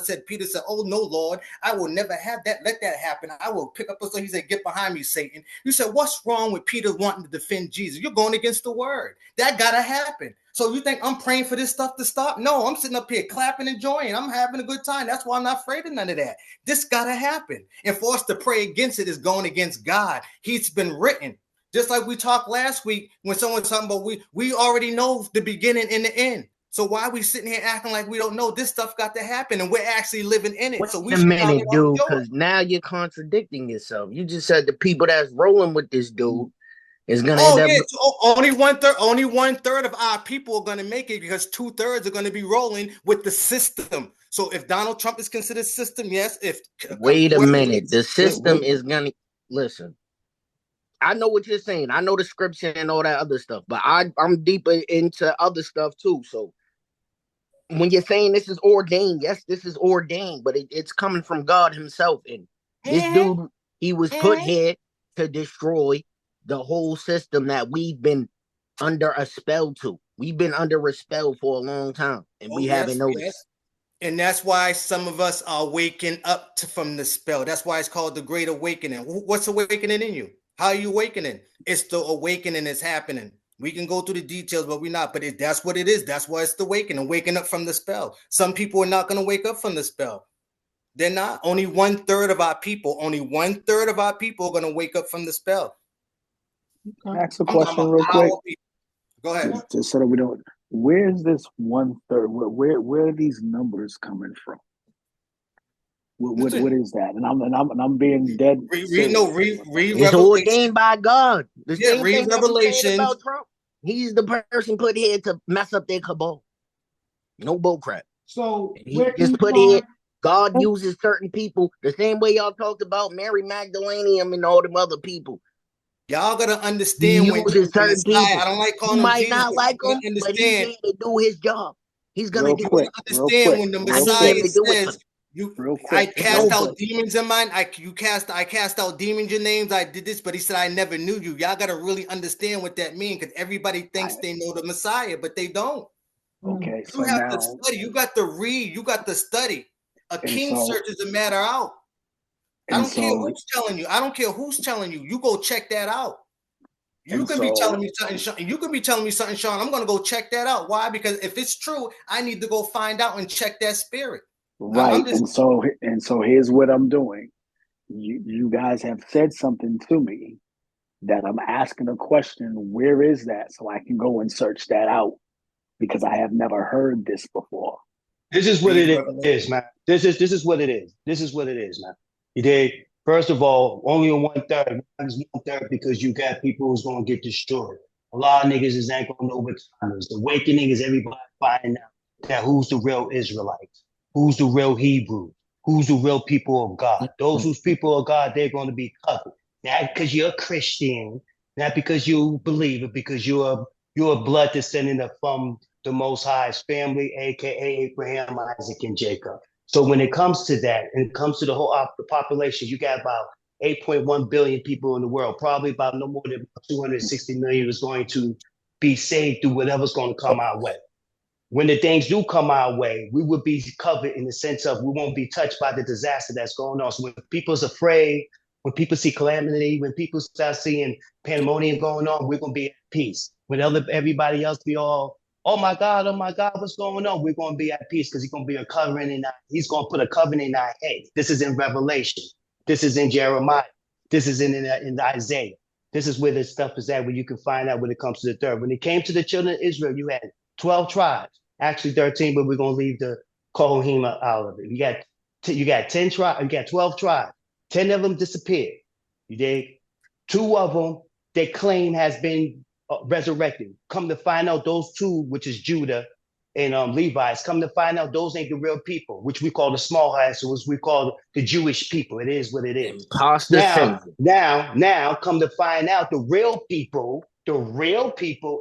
[SPEAKER 8] said, Peter said, oh, no, Lord, I will never have that. Let that happen. I will pick up. So he said, get behind me, Satan. You said, what's wrong with Peter wanting to defend Jesus? You're going against the word. That got to happen. So you think I'm praying for this stuff to stop? No, I'm sitting up here clapping and enjoying. I'm having a good time. That's why I'm not afraid of none of that. This got to happen. And for us to pray against it is going against God. He's been written. Just like we talked last week when someone was talking about we already know the beginning and the end. So why are we sitting here acting like we don't know? This stuff got to happen, and we're actually living in it.
[SPEAKER 10] Wait
[SPEAKER 8] So we
[SPEAKER 10] a
[SPEAKER 8] should count it
[SPEAKER 10] minute,
[SPEAKER 8] all
[SPEAKER 10] dude,
[SPEAKER 8] joy.
[SPEAKER 10] because now you're contradicting yourself. You just said the people that's rolling with this dude is gonna end
[SPEAKER 8] Oh
[SPEAKER 10] up.
[SPEAKER 8] yeah, so only one third of our people are going to make it because 2/3 are going to be rolling with the system. So if Donald Trump is considered system, yes. If
[SPEAKER 10] Wait a
[SPEAKER 8] whoever
[SPEAKER 10] minute, the system
[SPEAKER 9] What
[SPEAKER 10] is gonna listen. I know what you're saying. I know the scripture and all that other stuff, but I'm deeper into other stuff too. So when you're saying this is ordained, yes, this is ordained, but it's coming from God Himself. And this dude, he was put here to destroy the whole system that we've been under a spell to. We've been under a spell for a long time, and we haven't noticed.
[SPEAKER 8] And that's why some of us are waking up from the spell. That's why it's called the Great Awakening. What's awakening in you? How are you awakening? It's the awakening that's happening. We can go through the details, but we're not. But that's what it is. That's why it's the awakening, waking up from the spell. Some people are not going to wake up from the spell. They're not. Only 1/3 of our people, only 1/3 of our people are going to wake up from the spell.
[SPEAKER 3] Okay.
[SPEAKER 9] Ask a
[SPEAKER 8] I'm talking
[SPEAKER 9] question
[SPEAKER 8] about
[SPEAKER 9] real quick,
[SPEAKER 8] our people. Go ahead.
[SPEAKER 9] just so that we don't. Where's this 1/3? Where are these numbers coming from? What
[SPEAKER 8] Listen,
[SPEAKER 9] is that? And I'm being dead serious.
[SPEAKER 8] read
[SPEAKER 10] It's
[SPEAKER 8] Revelation.
[SPEAKER 10] ordained by God. The
[SPEAKER 8] Yeah,
[SPEAKER 10] same
[SPEAKER 8] read
[SPEAKER 10] thing that we saying
[SPEAKER 8] Revelations.
[SPEAKER 10] about Trump. He's the person put here to mess up their cabal. No bullcrap.
[SPEAKER 3] So
[SPEAKER 10] He
[SPEAKER 3] where can
[SPEAKER 10] just
[SPEAKER 3] you
[SPEAKER 10] put here.
[SPEAKER 3] find?
[SPEAKER 10] God uses certain people the same way y'all talked about Mary Magdalene and all them other people.
[SPEAKER 8] Y'all gotta
[SPEAKER 10] He
[SPEAKER 8] understand when
[SPEAKER 10] uses
[SPEAKER 8] the
[SPEAKER 10] certain
[SPEAKER 8] Messiah.
[SPEAKER 10] people.
[SPEAKER 8] I don't like
[SPEAKER 10] You
[SPEAKER 8] calling him
[SPEAKER 10] might
[SPEAKER 8] Jesus,
[SPEAKER 10] not
[SPEAKER 8] but you
[SPEAKER 10] like
[SPEAKER 8] gotta
[SPEAKER 10] him, but he's
[SPEAKER 8] understand.
[SPEAKER 10] here to do his job. He's gonna
[SPEAKER 9] Real
[SPEAKER 10] do
[SPEAKER 8] You
[SPEAKER 10] it.
[SPEAKER 9] quick,
[SPEAKER 8] gotta
[SPEAKER 9] real
[SPEAKER 8] understand
[SPEAKER 9] quick,
[SPEAKER 8] when the
[SPEAKER 10] I
[SPEAKER 9] real
[SPEAKER 10] came
[SPEAKER 8] Messiah
[SPEAKER 9] quick,
[SPEAKER 10] to do it for
[SPEAKER 8] says,
[SPEAKER 9] real
[SPEAKER 8] I
[SPEAKER 9] quick. It's
[SPEAKER 8] cast
[SPEAKER 10] nobody.
[SPEAKER 8] out demons in mine. I cast out demons in names. I did this, but he said I never knew you. Y'all gotta really understand what that means because everybody thinks they know the Messiah, but they don't.
[SPEAKER 9] Okay,
[SPEAKER 8] You
[SPEAKER 9] so
[SPEAKER 8] have to
[SPEAKER 9] now,
[SPEAKER 8] study. You got to read. You got to study. A
[SPEAKER 9] and
[SPEAKER 8] king
[SPEAKER 9] so,
[SPEAKER 8] searches a matter out. I
[SPEAKER 9] and
[SPEAKER 8] don't care
[SPEAKER 9] so,
[SPEAKER 8] who's telling you. I don't care who's telling you. You go check that out. You
[SPEAKER 9] and
[SPEAKER 8] can be telling
[SPEAKER 9] so,
[SPEAKER 8] me something, Sean. You can be telling me something, Sean. I'm gonna go check that out. Why? Because if it's true, I need to go find out and check that spirit. I'm
[SPEAKER 9] right,
[SPEAKER 8] just
[SPEAKER 9] and so, here's what I'm doing. You guys have said something to me that I'm asking a question. Where is that? So I can go and search that out because I have never heard this before.
[SPEAKER 13] This is what
[SPEAKER 8] read
[SPEAKER 13] it
[SPEAKER 8] Revelation.
[SPEAKER 13] is, man. This is what it is. This is what it is, man. You dig? First of all, only a 1/3. Is 1/3 because you got people who's gonna get destroyed. A lot of niggas is ain't gonna know what time is. The awakening is everybody finding out. that who's the real Israelites, who's the real Hebrew, who's the real people of God. Those who's people of God, they're going to be covered. Not because you're a Christian, not because you believe it, because you're a blood descendant from the Most High's family, aka Abraham, Isaac, and Jacob. So when it comes to that, and it comes to the whole the population, you got about 8.1 billion people in the world. Probably about no more than 260 million is going to be saved through whatever's going to come our way. When the things do come our way, we will be covered in the sense of we won't be touched by the disaster that's going on. So when people's afraid, when people see calamity, when people start seeing pandemonium going on, we're going to be at peace. When everybody else be all, oh my God, what's going on? We're going to be at peace because he's going to be a covering in he's going to put a covenant in our head. This is in Revelation. This is in Jeremiah. This is in Isaiah. This is where this stuff is at, where you can find out when it comes to the third. When it came to the children of Israel, you had 12 tribes, actually 13, but we're going to leave the Kohanim out of it. You got 10 tribes, you got 12 tribes. 10 of them disappeared. You did. 2 of them, they claim has been resurrected. Come to find out those 2, which is Judah and Levites, come to find out those ain't the real people, which we call the small hats, or which we call the Jewish people. It is what it is. Now, come to find out the real people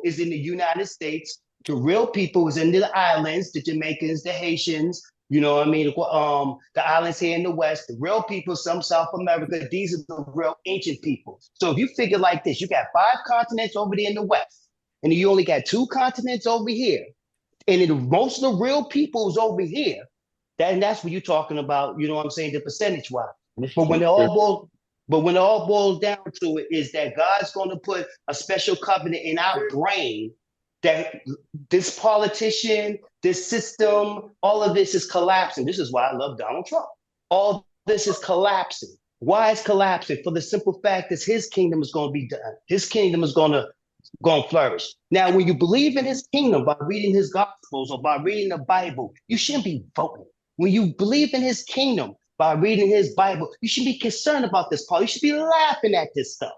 [SPEAKER 13] is in the United States. The real people is in the islands, the Jamaicans, the Haitians, you know what I mean? The islands here in the West, the real people, some South America, these are the real ancient people. So if you figure like this, you got 5 continents over there in the West, and you only got 2 continents over here. And most of the real people is over here. That's what you're talking about, you know what I'm saying, the percentage wise. But when it all boils down to it, is that God's going to put a special covenant in our brain that this politician, this system, all of this is collapsing. This is why I love Donald Trump. All this is collapsing. Why is collapsing? For the simple fact that his kingdom is going to be done. His kingdom is going to flourish. Now, when you believe in his kingdom by reading his gospels or by reading the Bible, you shouldn't be voting. When you believe in his kingdom by reading his Bible, you should be concerned about this, Paul. You should be laughing at this stuff.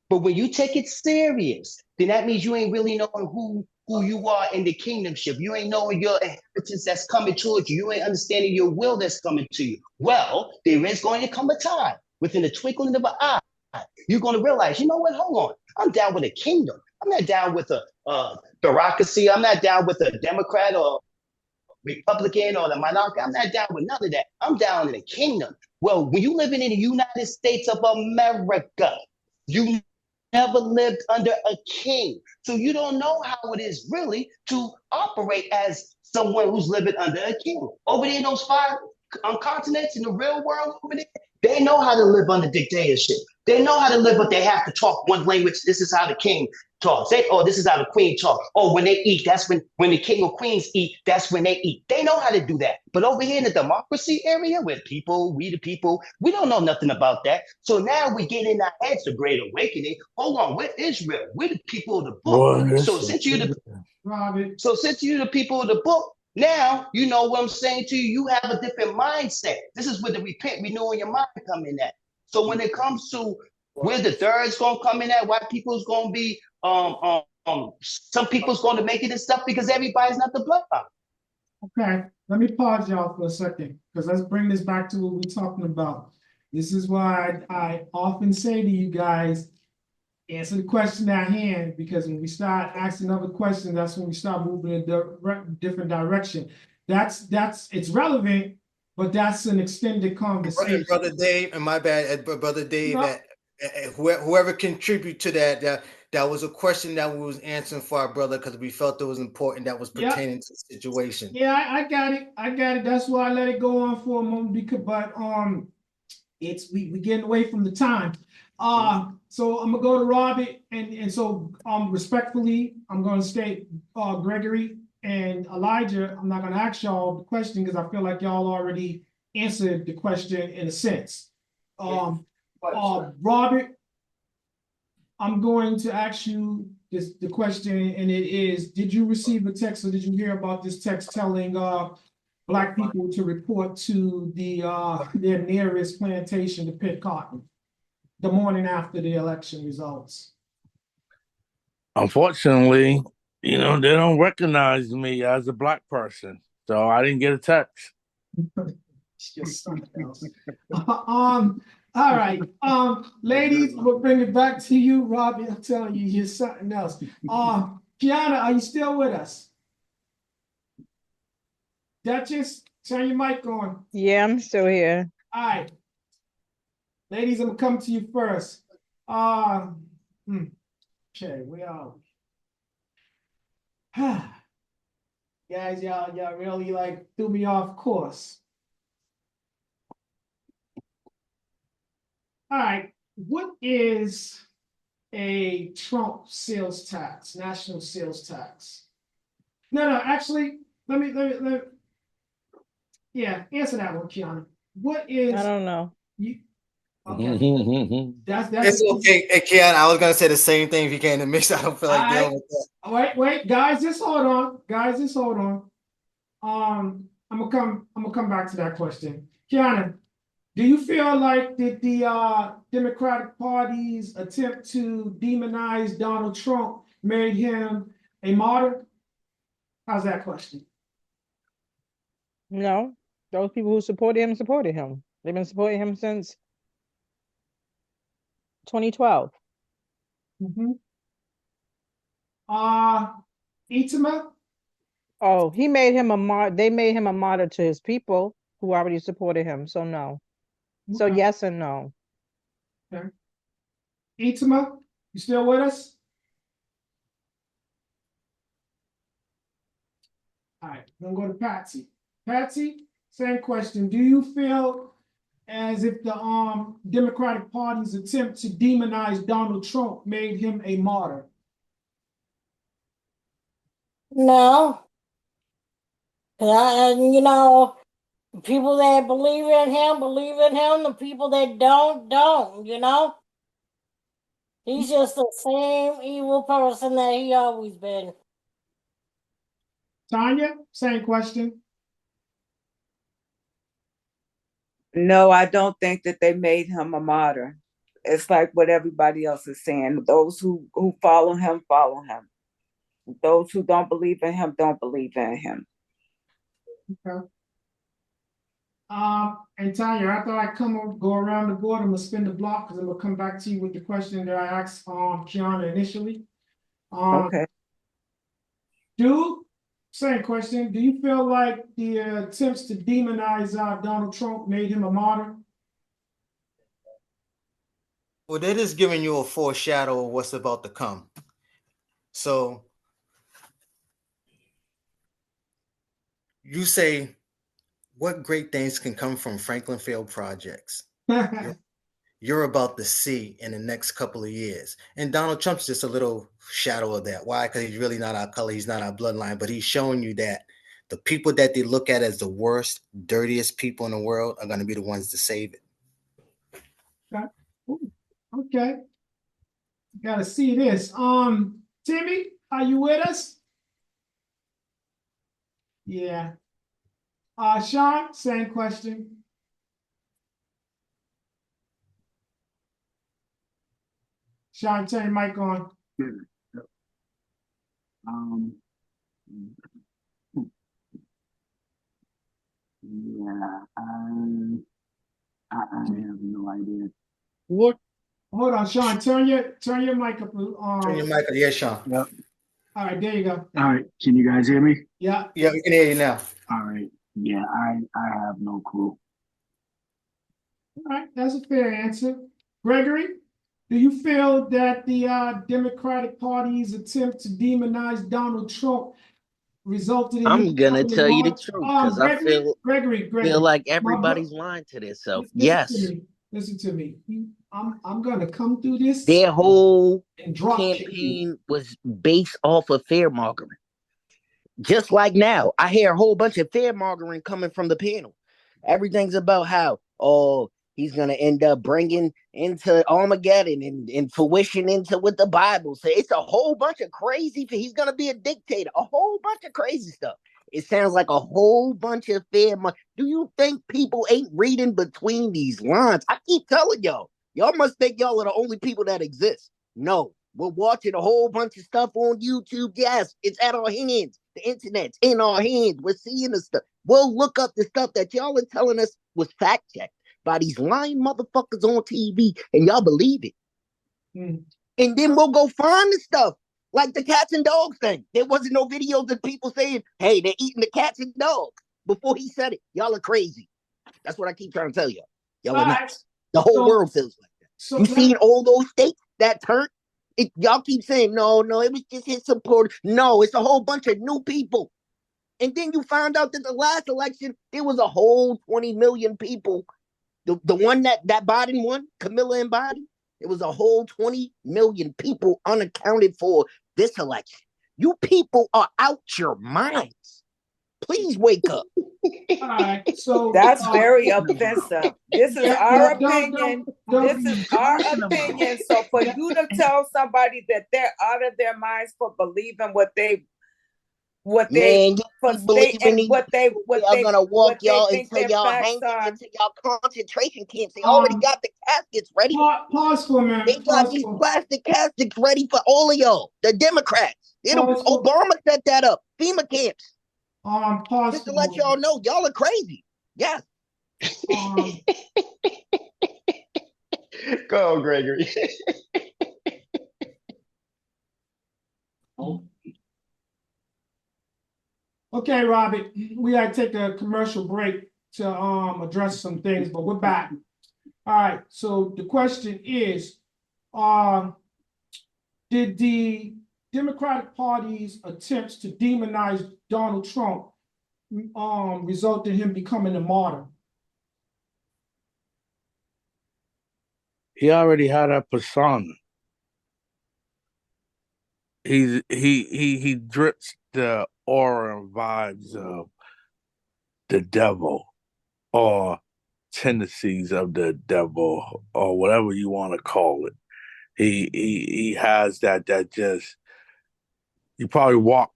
[SPEAKER 13] But when you take it serious, then that means you ain't really knowing who you are in the kingdomship. You ain't knowing your inheritance that's coming towards you. You ain't understanding your will that's coming to you. Well, there is going to come a time within the twinkling of an eye. You're going to realize, you know what? Hold on. I'm down with a kingdom. I'm not down with a bureaucracy. I'm not down with a Democrat or Republican or the monarchy. I'm not down with none of that. I'm down in the kingdom. Well, when you living in the United States of America, you never lived under a king. So you don't know how it is really to operate as someone who's living under a king. Over there in those 5 continents in the real world over there, they know how to live under dictatorship. They know how to live, but they have to talk one language. This is how the king talks. This is how the queen talks. Oh, when they eat, that's when the king or queens eat, that's when they eat. They know how to do that. But over here in the democracy area where we the people, we don't know nothing about that. So now we get in our heads the Great Awakening. Hold on, we're Israel. We're the people of the book. So since you're the people of the book, now you know what I'm saying to you. You have a different mindset. This is where the renewing your mind come in at. So when it comes to where the third's gonna come in at, why people's gonna be some people's gonna make it and stuff because everybody's not the bloodline.
[SPEAKER 3] Okay, let me pause y'all for a second, because let's bring this back to what we're talking about. This is why I often say to you guys, answer the question at hand, because when we start asking other questions, that's when we start moving in a different direction. It's relevant, but that's an extended conversation.
[SPEAKER 8] Brother Dave, and my bad, Brother Dave, whoever contribute to that was a question that we was answering for our brother because we felt it was important, that was pertaining to the situation.
[SPEAKER 3] Yeah, I got it. That's why I let it go on for a moment, but we getting away from the time. So I'm gonna go to Robert, and so respectfully, I'm gonna state Gregory and Elijah, I'm not gonna ask y'all the question because I feel like y'all already answered the question in a sense. Robert, I'm going to ask you the question, and it is: did you receive a text, or did you hear about this text telling Black people to report to their nearest plantation to pick cotton the morning after the election results?
[SPEAKER 11] Unfortunately, they don't recognize me as a Black person. So I didn't get a text.
[SPEAKER 3] It's just something else. All right. Ladies, I'm gonna bring it back to you, Robbie. I'm telling you, you're something else. Kiana, are you still with us? Duchess, turn your mic on.
[SPEAKER 12] Yeah, I'm still here.
[SPEAKER 3] All right. Ladies, I'm gonna come to you first. Okay, we are. Guys, y'all really like threw me off course. All right, what is a Trump sales tax, national sales tax? No, actually, let me, yeah, answer that one, Kiana. What is?
[SPEAKER 12] I don't know.
[SPEAKER 3] Okay, that's
[SPEAKER 8] It's okay, hey, Keon. I was gonna say the same thing if you came to mix. I don't feel like dealing with that.
[SPEAKER 3] Wait, guys, just hold on. Guys, just hold on. I'm gonna come back to that question. Kiana, do you feel like that the Democratic Party's attempt to demonize Donald Trump made him a martyr? How's that question?
[SPEAKER 12] No, those people who supported him. They've been supporting him since 2012.
[SPEAKER 3] Itima?
[SPEAKER 12] Oh, he made him a martyr. They made him a martyr to his people who already supported him. So no. So
[SPEAKER 3] Okay.
[SPEAKER 12] yes and no.
[SPEAKER 3] Okay. Itima, you still with us? All right, I'm gonna go to Patsy. Patsy, same question. Do you feel as if the Democratic Party's attempt to demonize Donald Trump made him a martyr?
[SPEAKER 6] No. And you know, people that believe in him, believe in him. The people that don't, you know? He's just the same evil person that he always been.
[SPEAKER 3] Tanya, same question.
[SPEAKER 7] No, I don't think that they made him a martyr. It's like what everybody else is saying. Those who follow him, follow him. Those who don't believe in him, don't believe in him.
[SPEAKER 3] Okay. And Tanya, after I go around the board, I'm gonna spin the block because I'm gonna come back to you with the question that I asked Kiana initially.
[SPEAKER 7] Okay.
[SPEAKER 3] Dude, same question. Do you feel like the attempts to demonize Donald Trump made him a martyr?
[SPEAKER 8] Well, they're just giving you a foreshadow of what's about to come. So you say, what great things can come from Franklin Field projects? You're about to see in the next couple of years. And Donald Trump's just a little shadow of that. Why? Because he's really not our color, he's not our bloodline, but he's showing you that the people that they look at as the worst, dirtiest people in the world are going to be the ones to save it.
[SPEAKER 3] Okay. Ooh, okay. Gotta see this. Timmy, are you with us? Yeah. Sean, same question. Sean, turn your mic on.
[SPEAKER 9] Um, yeah, I have no idea.
[SPEAKER 3] What? Hold on, Sean. Turn your mic up.
[SPEAKER 8] Turn your mic on. Yeah, Sean.
[SPEAKER 9] Yep.
[SPEAKER 3] All right, there you go.
[SPEAKER 9] All right, can you guys hear me?
[SPEAKER 3] Yeah.
[SPEAKER 8] Yeah, we can hear you now.
[SPEAKER 9] All right. Yeah, I have no clue.
[SPEAKER 3] All right, that's a fair answer. Gregory, do you feel that the Democratic Party's attempt to demonize Donald Trump resulted in
[SPEAKER 10] I'm gonna tell you the truth because I
[SPEAKER 3] Gregory,
[SPEAKER 10] feel like everybody's lying to themselves. Yes,
[SPEAKER 3] listen to me. I'm gonna come through this
[SPEAKER 10] their whole
[SPEAKER 3] and drop
[SPEAKER 10] campaign was based off of fear mongering. Just like now, I hear a whole bunch of fear mongering coming from the panel. Everything's about how, oh, he's going to end up bringing into Armageddon and fruition into what the Bible says. It's a whole bunch of crazy. He's going to be a dictator, a whole bunch of crazy stuff. It sounds like a whole bunch of fear. Do you think people ain't reading between these lines? I keep telling y'all, y'all must think y'all are the only people that exist. No, we're watching a whole bunch of stuff on YouTube. Yes, it's at our hands. The internet's in our hands. We're seeing the stuff. We'll look up the stuff that y'all are telling us was fact checked by these lying motherfuckers on TV, and y'all believe it. And then we'll go find the stuff. Like the cats and dogs thing. There wasn't no videos of people saying, hey, they're eating the cats and dogs before he said it. Y'all are crazy. That's what I keep trying to tell y'all. Y'all are nuts. The whole world feels like that.
[SPEAKER 3] So
[SPEAKER 10] you seen all those states that turned? Y'all keep saying, no, it was just his support. No, it's a whole bunch of new people. And then you found out that the last election, there was a whole 20 million people. The one that Biden won, Camilla and Biden, it was a whole 20 million people unaccounted for this election. You people are out your minds. Please wake up.
[SPEAKER 3] All right, so
[SPEAKER 7] that's very offensive. This is our opinion. This is our opinion. So for you to tell somebody that they're out of their minds for believing what they are
[SPEAKER 10] gonna walk y'all until y'all hanging into y'all concentration camps. They already got the caskets ready.
[SPEAKER 3] Pause for a minute.
[SPEAKER 10] They got these plastic caskets ready for all of y'all. The Democrats. Obama set that up. FEMA camps.
[SPEAKER 3] Pause
[SPEAKER 10] just to let y'all know, y'all are crazy. Yes.
[SPEAKER 13] Go, Gregory.
[SPEAKER 3] Okay, Robbie, we gotta take a commercial break to address some things, but we're back. All right, so the question is, did the Democratic Party's attempts to demonize Donald Trump result in him becoming a martyr?
[SPEAKER 11] He already had a persona. He drips the aura and vibes of the devil or tendencies of the devil or whatever you want to call it. He has that just you probably walk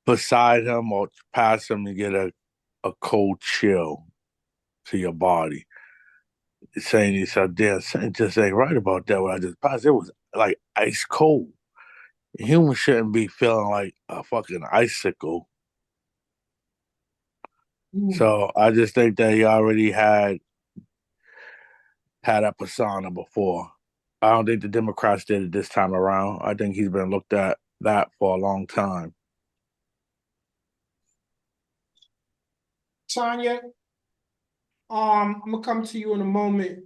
[SPEAKER 11] beside him or past him and get a cold chill to your body. Saying to yourself, damn, something just ain't right about that what I just passed. It was like ice cold. Humans shouldn't be feeling like a fucking icicle. So I just think that he already had a persona before. I don't think the Democrats did it this time around. I think he's been looked at that for a long time.
[SPEAKER 3] Tanya, I'm gonna come to you in a moment.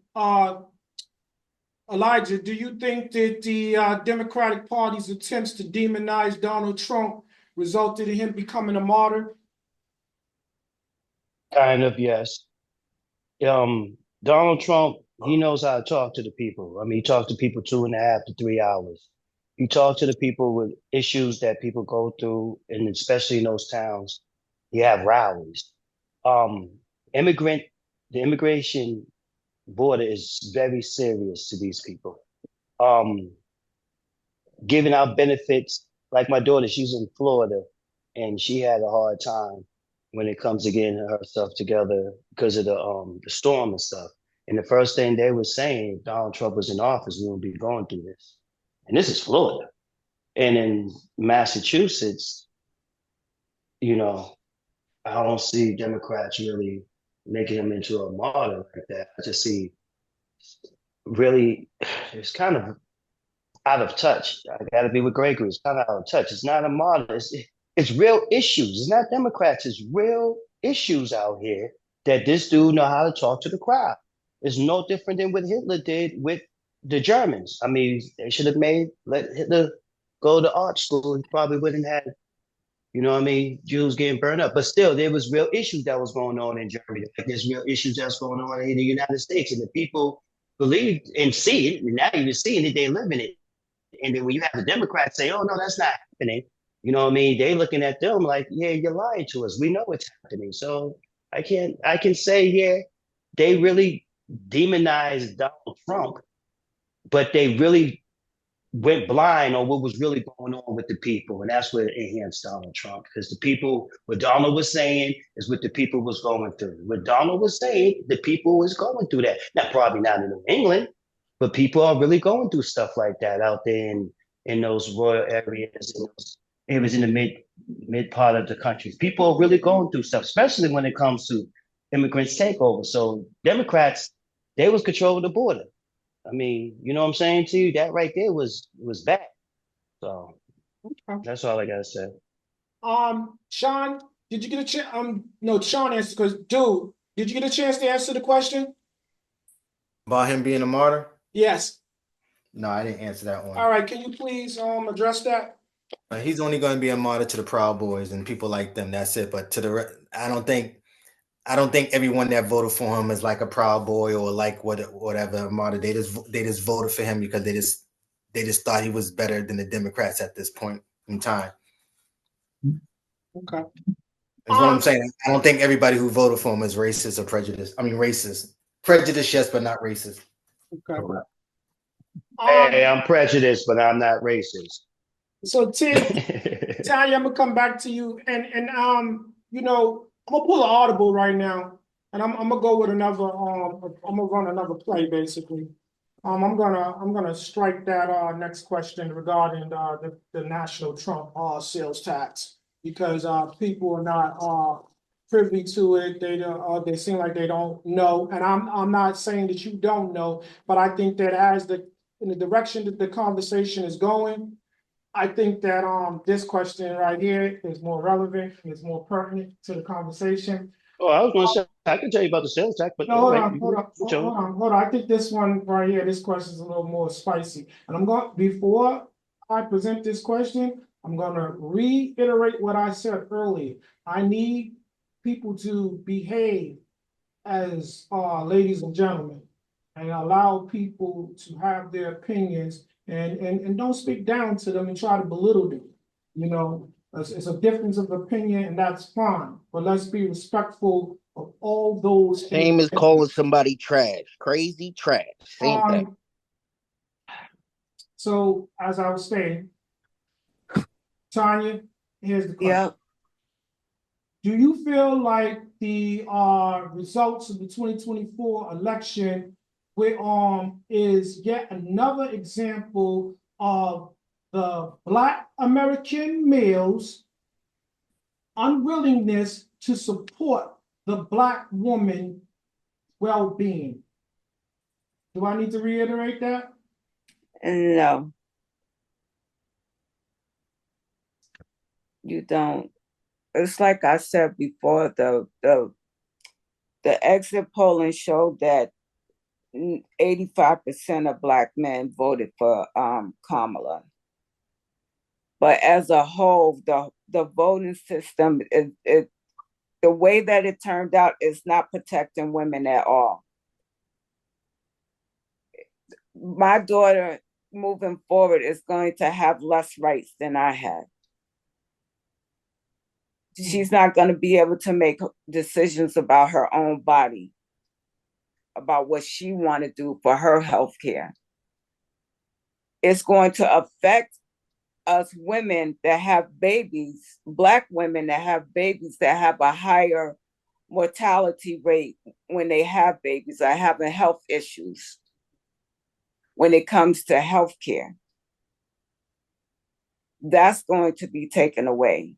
[SPEAKER 3] Elijah, do you think that the Democratic Party's attempts to demonize Donald Trump resulted in him becoming a martyr?
[SPEAKER 13] Kind of, yes. Donald Trump, he knows how to talk to the people. I mean, he talked to people 2.5 to 3 hours. He talked to the people with issues that people go through, and especially in those towns, you have rallies. The immigration border is very serious to these people. Giving out benefits, like my daughter, she's in Florida, and she had a hard time when it comes to getting herself together because of the storm and stuff. And the first thing they were saying, if Donald Trump was in office, we wouldn't be going through this. And this is Florida. And in Massachusetts, I don't see Democrats really making him into a martyr like that. I just see really, it's kind of out of touch. I got to be with Gregory. It's kind of out of touch. It's not a martyr. It's real issues. It's not Democrats. It's real issues out here that this dude know how to talk to the crowd. It's no different than what Hitler did with the Germans. I mean, they should have let Hitler go to art school. He probably wouldn't have Jews getting burned up. But still, there was real issues that was going on in Germany. Like there's real issues that's going on in the United States. And the people believe and see it. And now you're seeing it, they live in it. And then when you have the Democrats say, oh, no, that's not happening. You know what I mean? They looking at them like, yeah, you're lying to us. We know it's happening. So I can say, yeah, they really demonized Donald Trump, but they really went blind on what was really going on with the people. And that's what enhanced Donald Trump, because the people, what Donald was saying is what the people was going through. What Donald was saying, the people was going through that. Now, probably not in New England, but people are really going through stuff like that out there in those rural areas. It was in the mid part of the country. People are really going through stuff, especially when it comes to immigrants takeover. So Democrats, they was controlling the border. I mean, you know what I'm saying to you? That right there was bad. So that's all I gotta say.
[SPEAKER 3] Sean, did you get a chance? No, Sean answered because, dude, did you get a chance to answer the question?
[SPEAKER 8] About him being a martyr?
[SPEAKER 3] Yes.
[SPEAKER 8] No, I didn't answer that one.
[SPEAKER 3] All right, can you please address that?
[SPEAKER 8] He's only going to be a martyr to the Proud Boys and people like them. That's it. But to the, I don't think everyone that voted for him is like a Proud Boy or like whatever martyr. They just voted for him because they just thought he was better than the Democrats at this point in time.
[SPEAKER 3] Okay.
[SPEAKER 8] That's what I'm saying. I don't think everybody who voted for him is racist or prejudiced. I mean, racist. Prejudiced, yes, but not racist.
[SPEAKER 3] Okay.
[SPEAKER 13] Hey, I'm prejudiced, but I'm not racist.
[SPEAKER 3] So Tanya, I'm gonna come back to you, and you know, I'm gonna pull an audible right now, and I'm gonna go with another I'm gonna run another play basically. I'm gonna strike that next question regarding the national Trump sales tax because people are not privy to it. They seem like they don't know, and I'm not saying that you don't know, but I think that in the direction that the conversation is going, I think that this question right here is more relevant, is more pertinent to the conversation.
[SPEAKER 13] Oh, I was gonna say I can tell you about the sales tax, but
[SPEAKER 3] No,
[SPEAKER 13] all
[SPEAKER 3] hold
[SPEAKER 13] right,
[SPEAKER 3] on, hold on. I think this one right here, this question is a little more spicy. And before I present this question, I'm gonna reiterate what I said earlier. I need people to behave as ladies and gentlemen and allow people to have their opinions and don't speak down to them and try to belittle them. You know, it's a difference of opinion and that's fine, but let's be respectful of all those.
[SPEAKER 10] Same as calling somebody trash. Crazy trash. Same thing.
[SPEAKER 3] So as I was saying, Tanya, here's the question.
[SPEAKER 7] Yeah.
[SPEAKER 3] Do you feel like the results of the 2024 election is yet another example of the Black American males' unwillingness to support the Black woman well-being? Do I need to reiterate that?
[SPEAKER 7] No, you don't. It's like I said before, the exit polling showed that 85% of Black men voted for Kamala. But as a whole, the voting system is the way that it turned out is not protecting women at all. My daughter moving forward is going to have less rights than I had. She's not going to be able to make decisions about her own body, about what she want to do for her health care. It's going to affect us women that have babies, Black women that have babies that have a higher mortality rate when they have babies, are having health issues when it comes to health care. That's going to be taken away.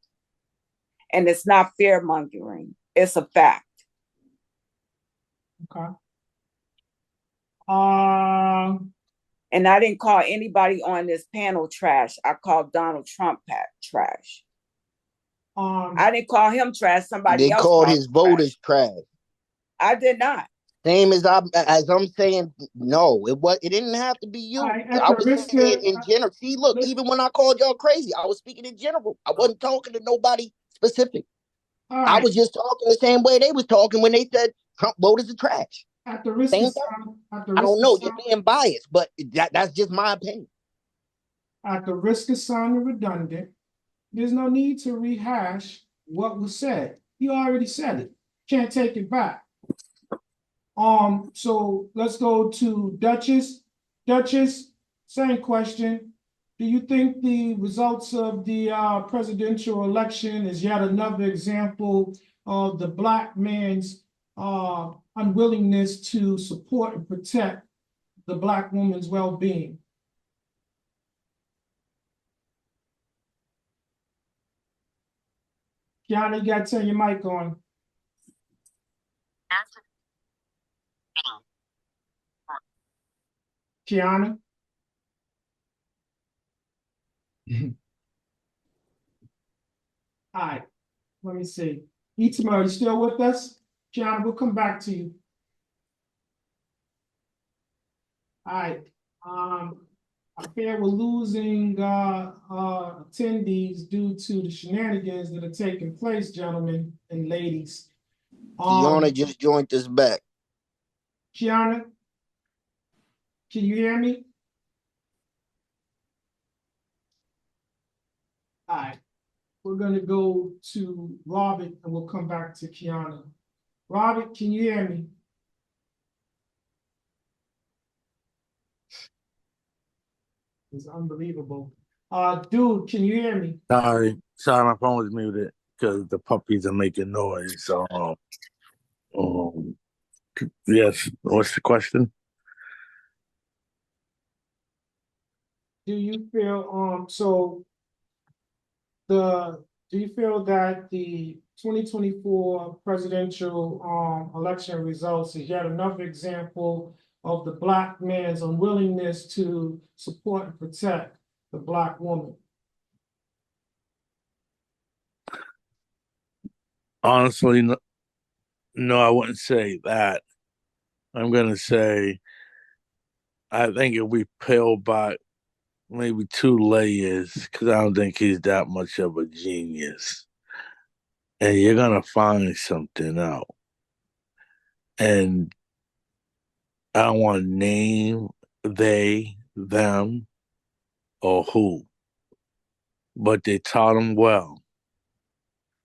[SPEAKER 7] And it's not fear mongering, it's a fact.
[SPEAKER 3] Okay.
[SPEAKER 7] And I didn't call anybody on this panel trash. I called Donald Trump trash. I didn't call him trash. Somebody else
[SPEAKER 10] called his voters trash.
[SPEAKER 7] I did not.
[SPEAKER 10] Same as I'm saying, no, it didn't have to be you. I was saying in general. See, look, even when I called y'all crazy, I was speaking in general. I wasn't talking to nobody specific. I was just talking the same way they was talking when they said Trump voters are trash.
[SPEAKER 3] At the risk
[SPEAKER 10] Same
[SPEAKER 3] of
[SPEAKER 10] thing. I don't know, you're being biased, but that's just my opinion.
[SPEAKER 3] At the risk of sounding redundant, there's no need to rehash what was said. He already said it. Can't take it back. So let's go to Duchess. Duchess, same question. Do you think the results of the presidential election is yet another example of the Black man's unwillingness to support and protect the Black woman's well-being? Kiana, you gotta turn your mic on. Kiana? All right, let me see. Itima, are you still with us? Kiana, we'll come back to you. All right. I fear we're losing attendees due to the shenanigans that are taking place, gentlemen and ladies.
[SPEAKER 10] Kiana just joined us back.
[SPEAKER 3] Kiana, can you hear me? All right. We're gonna go to Robert and we'll come back to Kiana. Robert, can you hear me? It's unbelievable. Dude, can you hear me?
[SPEAKER 11] Sorry, my phone was muted because the puppies are making noise. So, yes. What's the question?
[SPEAKER 3] Do you feel do you feel that the 2024 presidential election results is yet another example of the Black man's unwillingness to support and protect the Black woman?
[SPEAKER 11] Honestly, no, I wouldn't say that. I'm gonna say I think if we peel back maybe 2 layers, because I don't think he's that much of a genius, and you're gonna find something out. And I don't want to name they, them, or who, but they taught him well,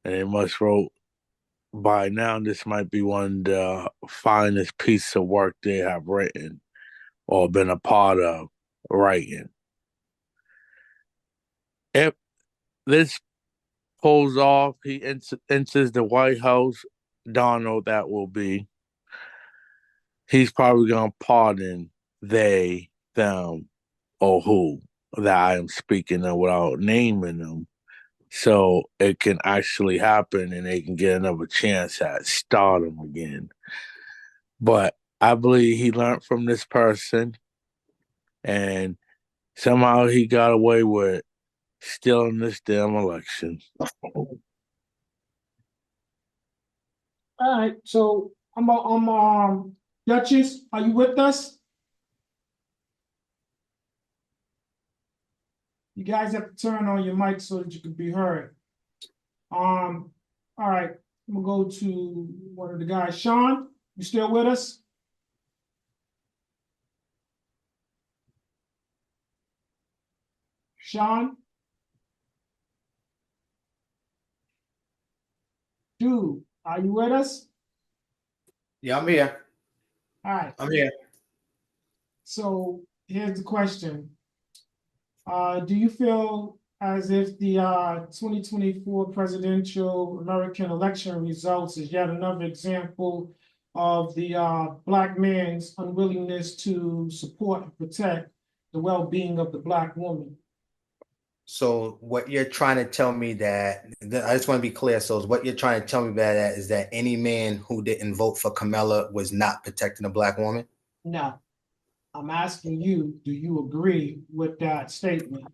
[SPEAKER 11] and they must wrote. By now, this might be one of the finest pieces of work they have written or been a part of writing. If this pulls off, he enters the White House, Donald, that will be, he's probably going to pardon they, them, or who that I am speaking of without naming them. So it can actually happen and they can get another chance at stardom again. But I believe he learned from this person and somehow he got away with stealing this damn election.
[SPEAKER 3] All right, so I'm Duchess, are you with us? You guys have to turn on your mic so that you can be heard. All right, I'm gonna go to one of the guys. Sean, you still with us? Sean? Dude, are you with us?
[SPEAKER 8] Yeah, I'm here.
[SPEAKER 3] All right.
[SPEAKER 8] I'm here.
[SPEAKER 3] So here's the question. Do you feel as if the 2024 presidential American election results is yet another example of the Black man's unwillingness to support and protect the well-being of the Black woman?
[SPEAKER 8] So what you're trying to tell me I just want to be clear. So what you're trying to tell me by that is that any man who didn't vote for Kamala was not protecting a Black woman?
[SPEAKER 3] No, I'm asking you, do you agree with that statement?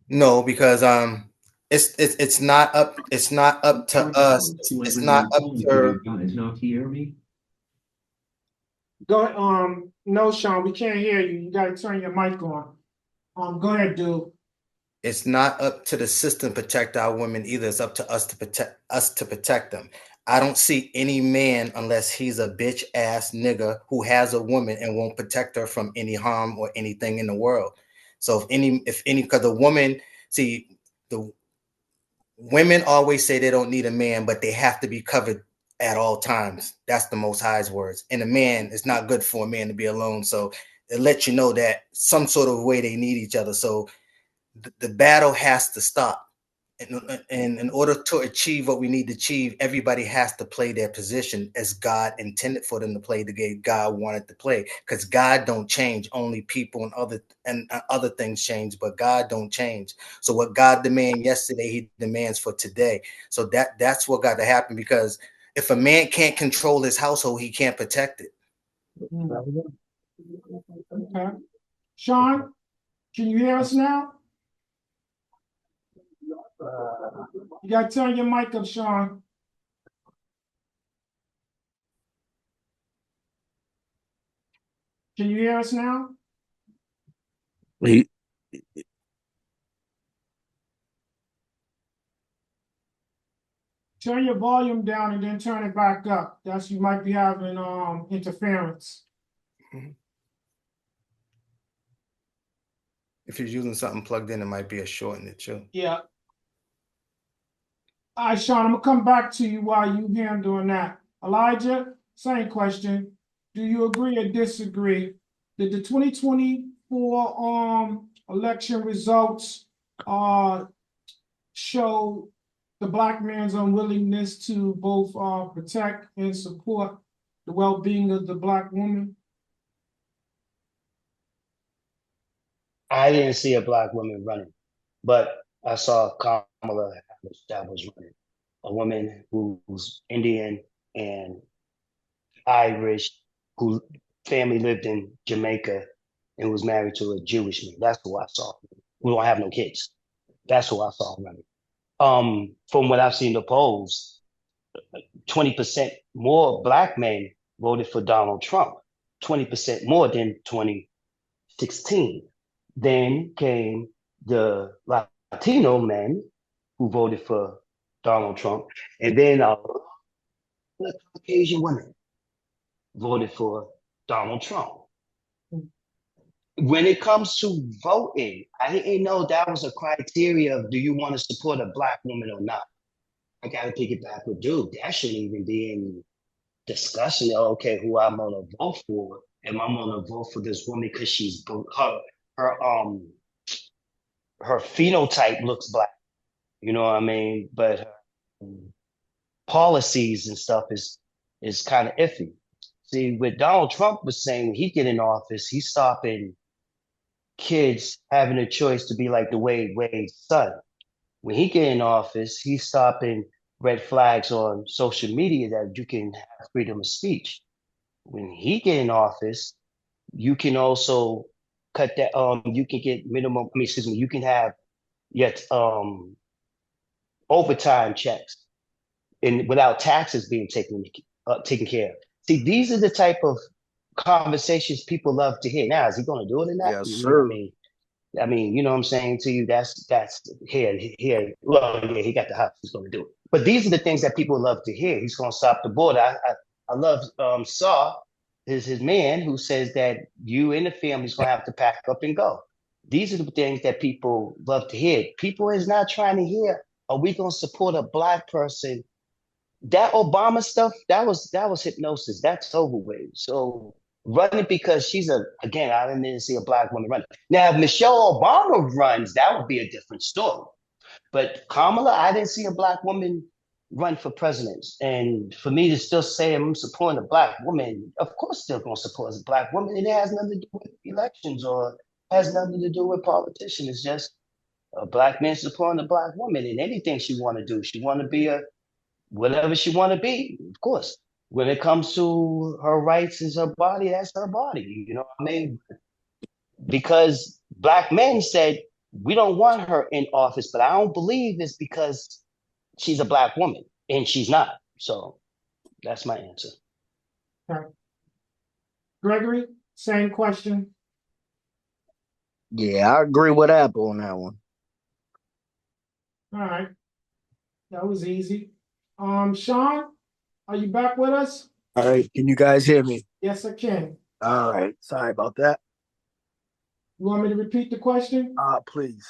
[SPEAKER 8] No, because it's not up to us. It's not up to
[SPEAKER 3] Go no, Sean, we can't hear you. You gotta turn your mic on. Go ahead, dude.
[SPEAKER 8] it's not up to the system to protect our women either. It's up to us to protect them. I don't see any man unless he's a bitch ass nigga who has a woman and won't protect her from any harm or anything in the world. So because the woman, see, the women always say they don't need a man, but they have to be covered at all times. That's the Most High's words. And a man, it's not good for a man to be alone. So it lets you know that some sort of way they need each other. So the battle has to stop. in order to achieve what we need to achieve, everybody has to play their position as God intended for them to play the game God wanted to play. Because God don't change, only people and other things change, but God don't change. So what God demanded yesterday, He demands for today. So that's what got to happen. Because if a man can't control his household, he can't protect it.
[SPEAKER 3] Okay. Sean, can you hear us now? You gotta turn your mic up, Sean. Can you hear us now?
[SPEAKER 11] He,
[SPEAKER 3] Turn your volume down and then turn it back up. That's you might be having interference.
[SPEAKER 8] If you're using something plugged in, it might be a short in it too.
[SPEAKER 3] Yeah. All right, Sean, I'm gonna come back to you while you handling that. Elijah, same question. Do you agree or disagree that the 2024 election results show the Black man's unwillingness to both protect and support the well-being of the Black woman?
[SPEAKER 13] I didn't see a black woman running, but I saw Kamala Harris that was running, a woman who's Indian and Irish, who family lived in Jamaica and was married to a Jewish man. That's who I saw. We don't have no kids. That's who I saw running. From what I've seen the polls, 20% more black men voted for Donald Trump, 20% more than 2016. Then came the Latino men who voted for Donald Trump, and then the Caucasian women voted for Donald Trump. When it comes to voting, I didn't know that was a criteria of do you want to support a black woman or not. I got to pick it back with dude. That shouldn't even be in discussion. Okay, who I'm gonna vote for? Am I gonna vote for this woman because she's her phenotype looks black? You know what I mean? But her policies and stuff is kind of iffy. See, what Donald Trump was saying when he get in office, he's stopping kids having a choice to be like the Wade's son. When he get in office, he's stopping red flags on social media that you can have freedom of speech. When he get in office, you can also cut that. You can get minimum. I mean, excuse me. You can have yet overtime checks, and without taxes being taken care of. See, these are the type of conversations people love to hear. Now, is he going to do it or not?
[SPEAKER 10] Yes,
[SPEAKER 13] You know what
[SPEAKER 10] sir.
[SPEAKER 13] I mean, you know what I'm saying to you? That's here. Well, yeah, he got the house. He's going to do it. But these are the things that people love to hear. He's going to stop the border. I love Saw, his man who says that you and the family's going to have to pack up and go. These are the things that people love to hear. People is not trying to hear. Are we going to support a black person? That Obama stuff, that was hypnosis. That's over with. So running because again, I didn't see a black woman running. Now, if Michelle Obama runs, that would be a different story. But Kamala, I didn't see a black woman run for president. And for me to still say I'm supporting a black woman, of course still going to support a black woman. And it has nothing to do with elections or has nothing to do with politicians. It's just a black man supporting a black woman in anything she want to do. She want to be whatever she want to be, of course. When it comes to her rights as her body, that's her body. You know what I mean? Because black men said we don't want her in office, but I don't believe it's because she's a black woman, and she's not. So that's my answer.
[SPEAKER 3] Okay. Gregory, same question.
[SPEAKER 10] Yeah, I agree with Apple on that one.
[SPEAKER 3] All right. That was easy. Sean, are you back with us?
[SPEAKER 14] All right, can you guys hear me?
[SPEAKER 3] Yes, I can.
[SPEAKER 14] All right, sorry about that.
[SPEAKER 3] You want me to repeat the question?
[SPEAKER 14] Please.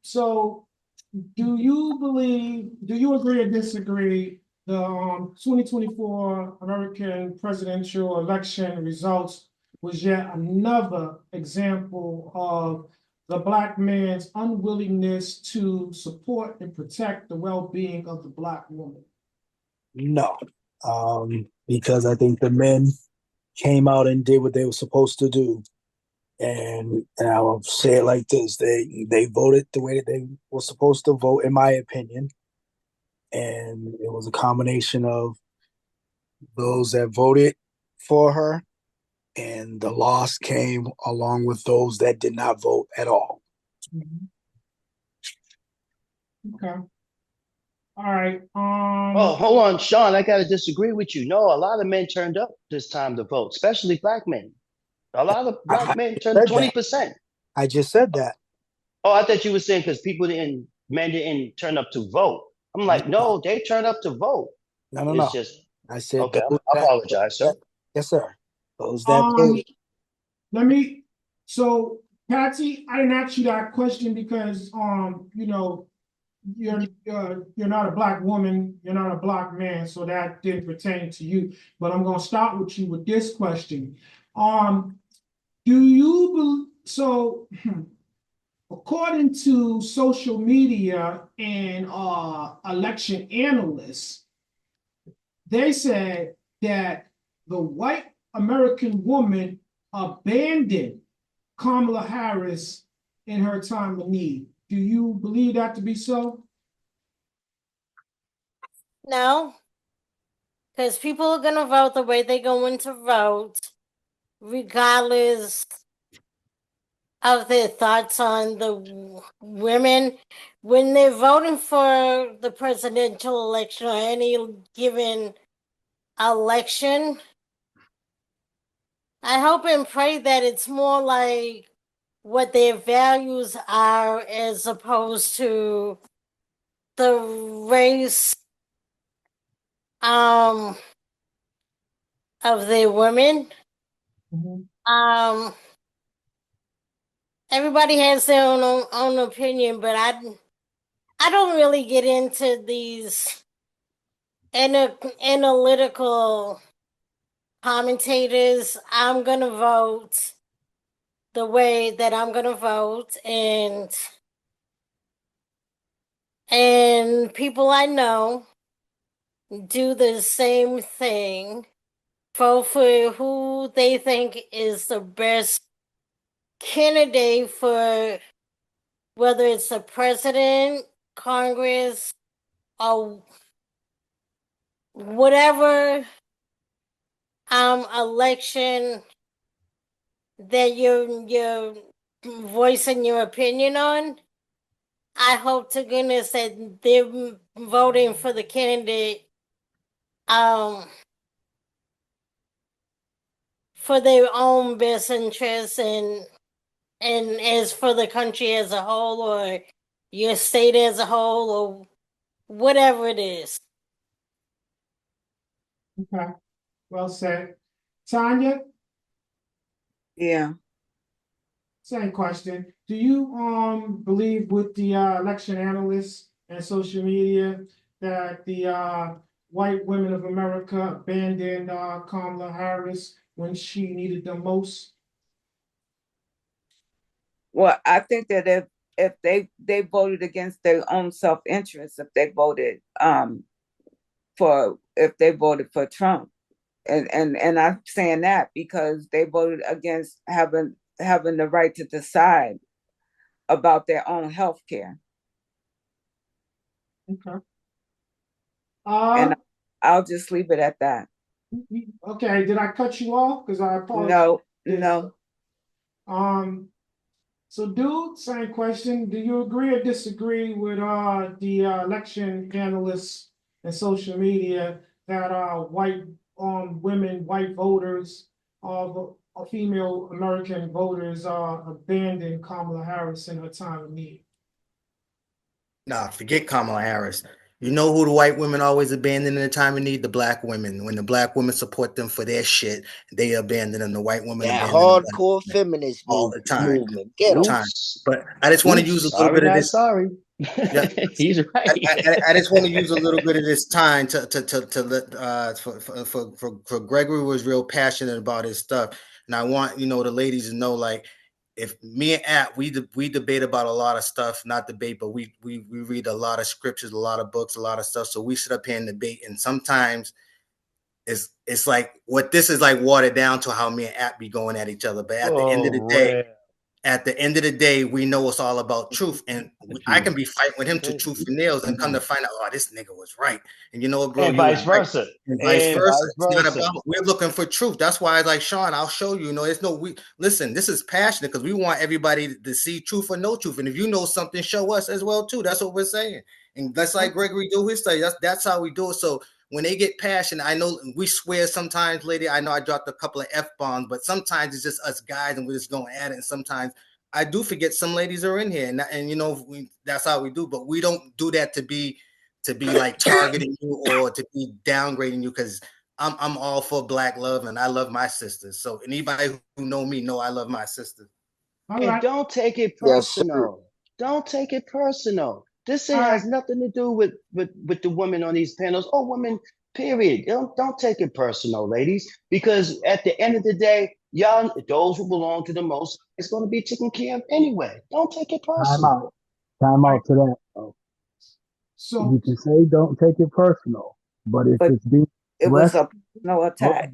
[SPEAKER 3] So do you agree or disagree the 2024 American presidential election results was yet another example of the black man's unwillingness to support and protect the well-being of the black woman?
[SPEAKER 14] No, because I think the men came out and did what they were supposed to do. And I will say it like this: they voted the way that they were supposed to vote, in my opinion. And it was a combination of those that voted for her, and the loss came along with those that did not vote at all.
[SPEAKER 3] Mhm. Okay. All right.
[SPEAKER 13] Oh, hold on, Sean. I gotta disagree with you. No, a lot of men turned up this time to vote, especially black men. A lot of black men turned
[SPEAKER 14] Said that.
[SPEAKER 13] 20%.
[SPEAKER 14] I just said that.
[SPEAKER 13] Oh, I thought you were saying because men didn't turn up to vote. I'm like, no, they turned up to vote.
[SPEAKER 14] No.
[SPEAKER 13] It's just
[SPEAKER 14] I said
[SPEAKER 13] okay.
[SPEAKER 14] those
[SPEAKER 13] I apologize, sir.
[SPEAKER 14] yes, sir. Those that voted.
[SPEAKER 3] Let me, so Patsy, I didn't ask you that question because, you know, you're not a black woman, you're not a black man, so that didn't pertain to you. But I'm gonna start with you with this question. Do you, so according to social media and election analysts, they said that the white American woman abandoned Kamala Harris in her time of need. Do you believe that to be so?
[SPEAKER 6] No, because people are going to vote the way they're going to vote, regardless of their thoughts on the women. When they're voting for the presidential election or any given election, I hope and pray that it's more like what their values are as opposed to the race of the women. Everybody has their own opinion, but I don't really get into these analytical commentators. I'm gonna vote the way that I'm gonna vote, and people I know do the same thing. Vote for who they think is the best candidate for whether it's the president, Congress, or whatever election that you're voicing your opinion on. I hope to goodness that they're voting for the candidate for their own best interests and as for the country as a whole or your state as a whole or whatever it is.
[SPEAKER 3] Okay, well said. Tanya?
[SPEAKER 7] Yeah.
[SPEAKER 3] Same question. Do you believe with the election analysts and social media that the white women of America abandoned Kamala Harris when she needed them most?
[SPEAKER 7] Well, I think that if they voted against their own self-interest, if they voted for Trump, and I'm saying that because they voted against having the right to decide about their own health care.
[SPEAKER 3] Okay.
[SPEAKER 7] And I'll just leave it at that.
[SPEAKER 3] Okay, did I cut you off? Because I apologize.
[SPEAKER 7] No.
[SPEAKER 3] So, dude, same question. Do you agree or disagree with the election analysts and social media that white women, white voters, female American voters abandoned Kamala Harris in her time of need?
[SPEAKER 8] Nah, forget Kamala Harris. You know who the white women always abandon in the time of need? The black women. When the black women support them for their shit, they abandon them. The white women
[SPEAKER 10] That
[SPEAKER 8] abandon the black
[SPEAKER 10] hardcore
[SPEAKER 8] women
[SPEAKER 10] feminist
[SPEAKER 8] all the time.
[SPEAKER 10] movement. Get
[SPEAKER 8] All the
[SPEAKER 10] them.
[SPEAKER 8] time. But I just want to use a little bit of this.
[SPEAKER 13] Sorry.
[SPEAKER 8] Yeah,
[SPEAKER 13] He's right.
[SPEAKER 8] I just want to use a little bit of this time to let for Gregory was real passionate about his stuff, and I want the ladies to know, like, if me and App, we debate about a lot of stuff, not debate, but we read a lot of scriptures, a lot of books, a lot of stuff. So we sit up here and debate, and sometimes it's like what this is like watered down to how me and App be going at each other. But at the end of the day, we know it's all about truth, and I can be fighting with him to truth and nails, and come to find out, oh, this nigga was right, and you know what, bro,
[SPEAKER 13] And
[SPEAKER 8] you was
[SPEAKER 13] vice
[SPEAKER 8] right,
[SPEAKER 13] versa.
[SPEAKER 8] and vice
[SPEAKER 13] And
[SPEAKER 8] versa.
[SPEAKER 13] vice
[SPEAKER 8] It's not
[SPEAKER 13] versa.
[SPEAKER 8] about, we're looking for truth. That's why, like Sean, I'll show you. You know, it's no listen. This is passionate because we want everybody to see truth or no truth, and if you know something, show us as well too. That's what we're saying, and that's like Gregory do his study. That's how we do it. So when they get passionate, I know we swear sometimes, lady. I know I dropped a couple of F-bombs, but sometimes it's just us guys and we're just going at it. And sometimes I do forget some ladies are in here, and you know, that's how we do. But we don't do that to be like targeting you or to be downgrading you, because I'm all for Black love and I love my sisters. So anybody who know me know I love my sisters.
[SPEAKER 13] And don't take it
[SPEAKER 10] Yes, sir.
[SPEAKER 13] personal. Don't take it personal. This
[SPEAKER 3] All
[SPEAKER 13] has
[SPEAKER 3] right.
[SPEAKER 13] nothing to do with the women on these panels or women, period. Don't take it personal, ladies, because at the end of the day, y'all, those who belong to the most, it's going to be taken care of anyway. Don't take it
[SPEAKER 14] Time
[SPEAKER 13] personal.
[SPEAKER 14] out. Time out to that.
[SPEAKER 3] So
[SPEAKER 14] You can say don't take it personal, but if
[SPEAKER 7] But
[SPEAKER 14] it's being
[SPEAKER 7] it was
[SPEAKER 14] addressed,
[SPEAKER 7] a personal attack.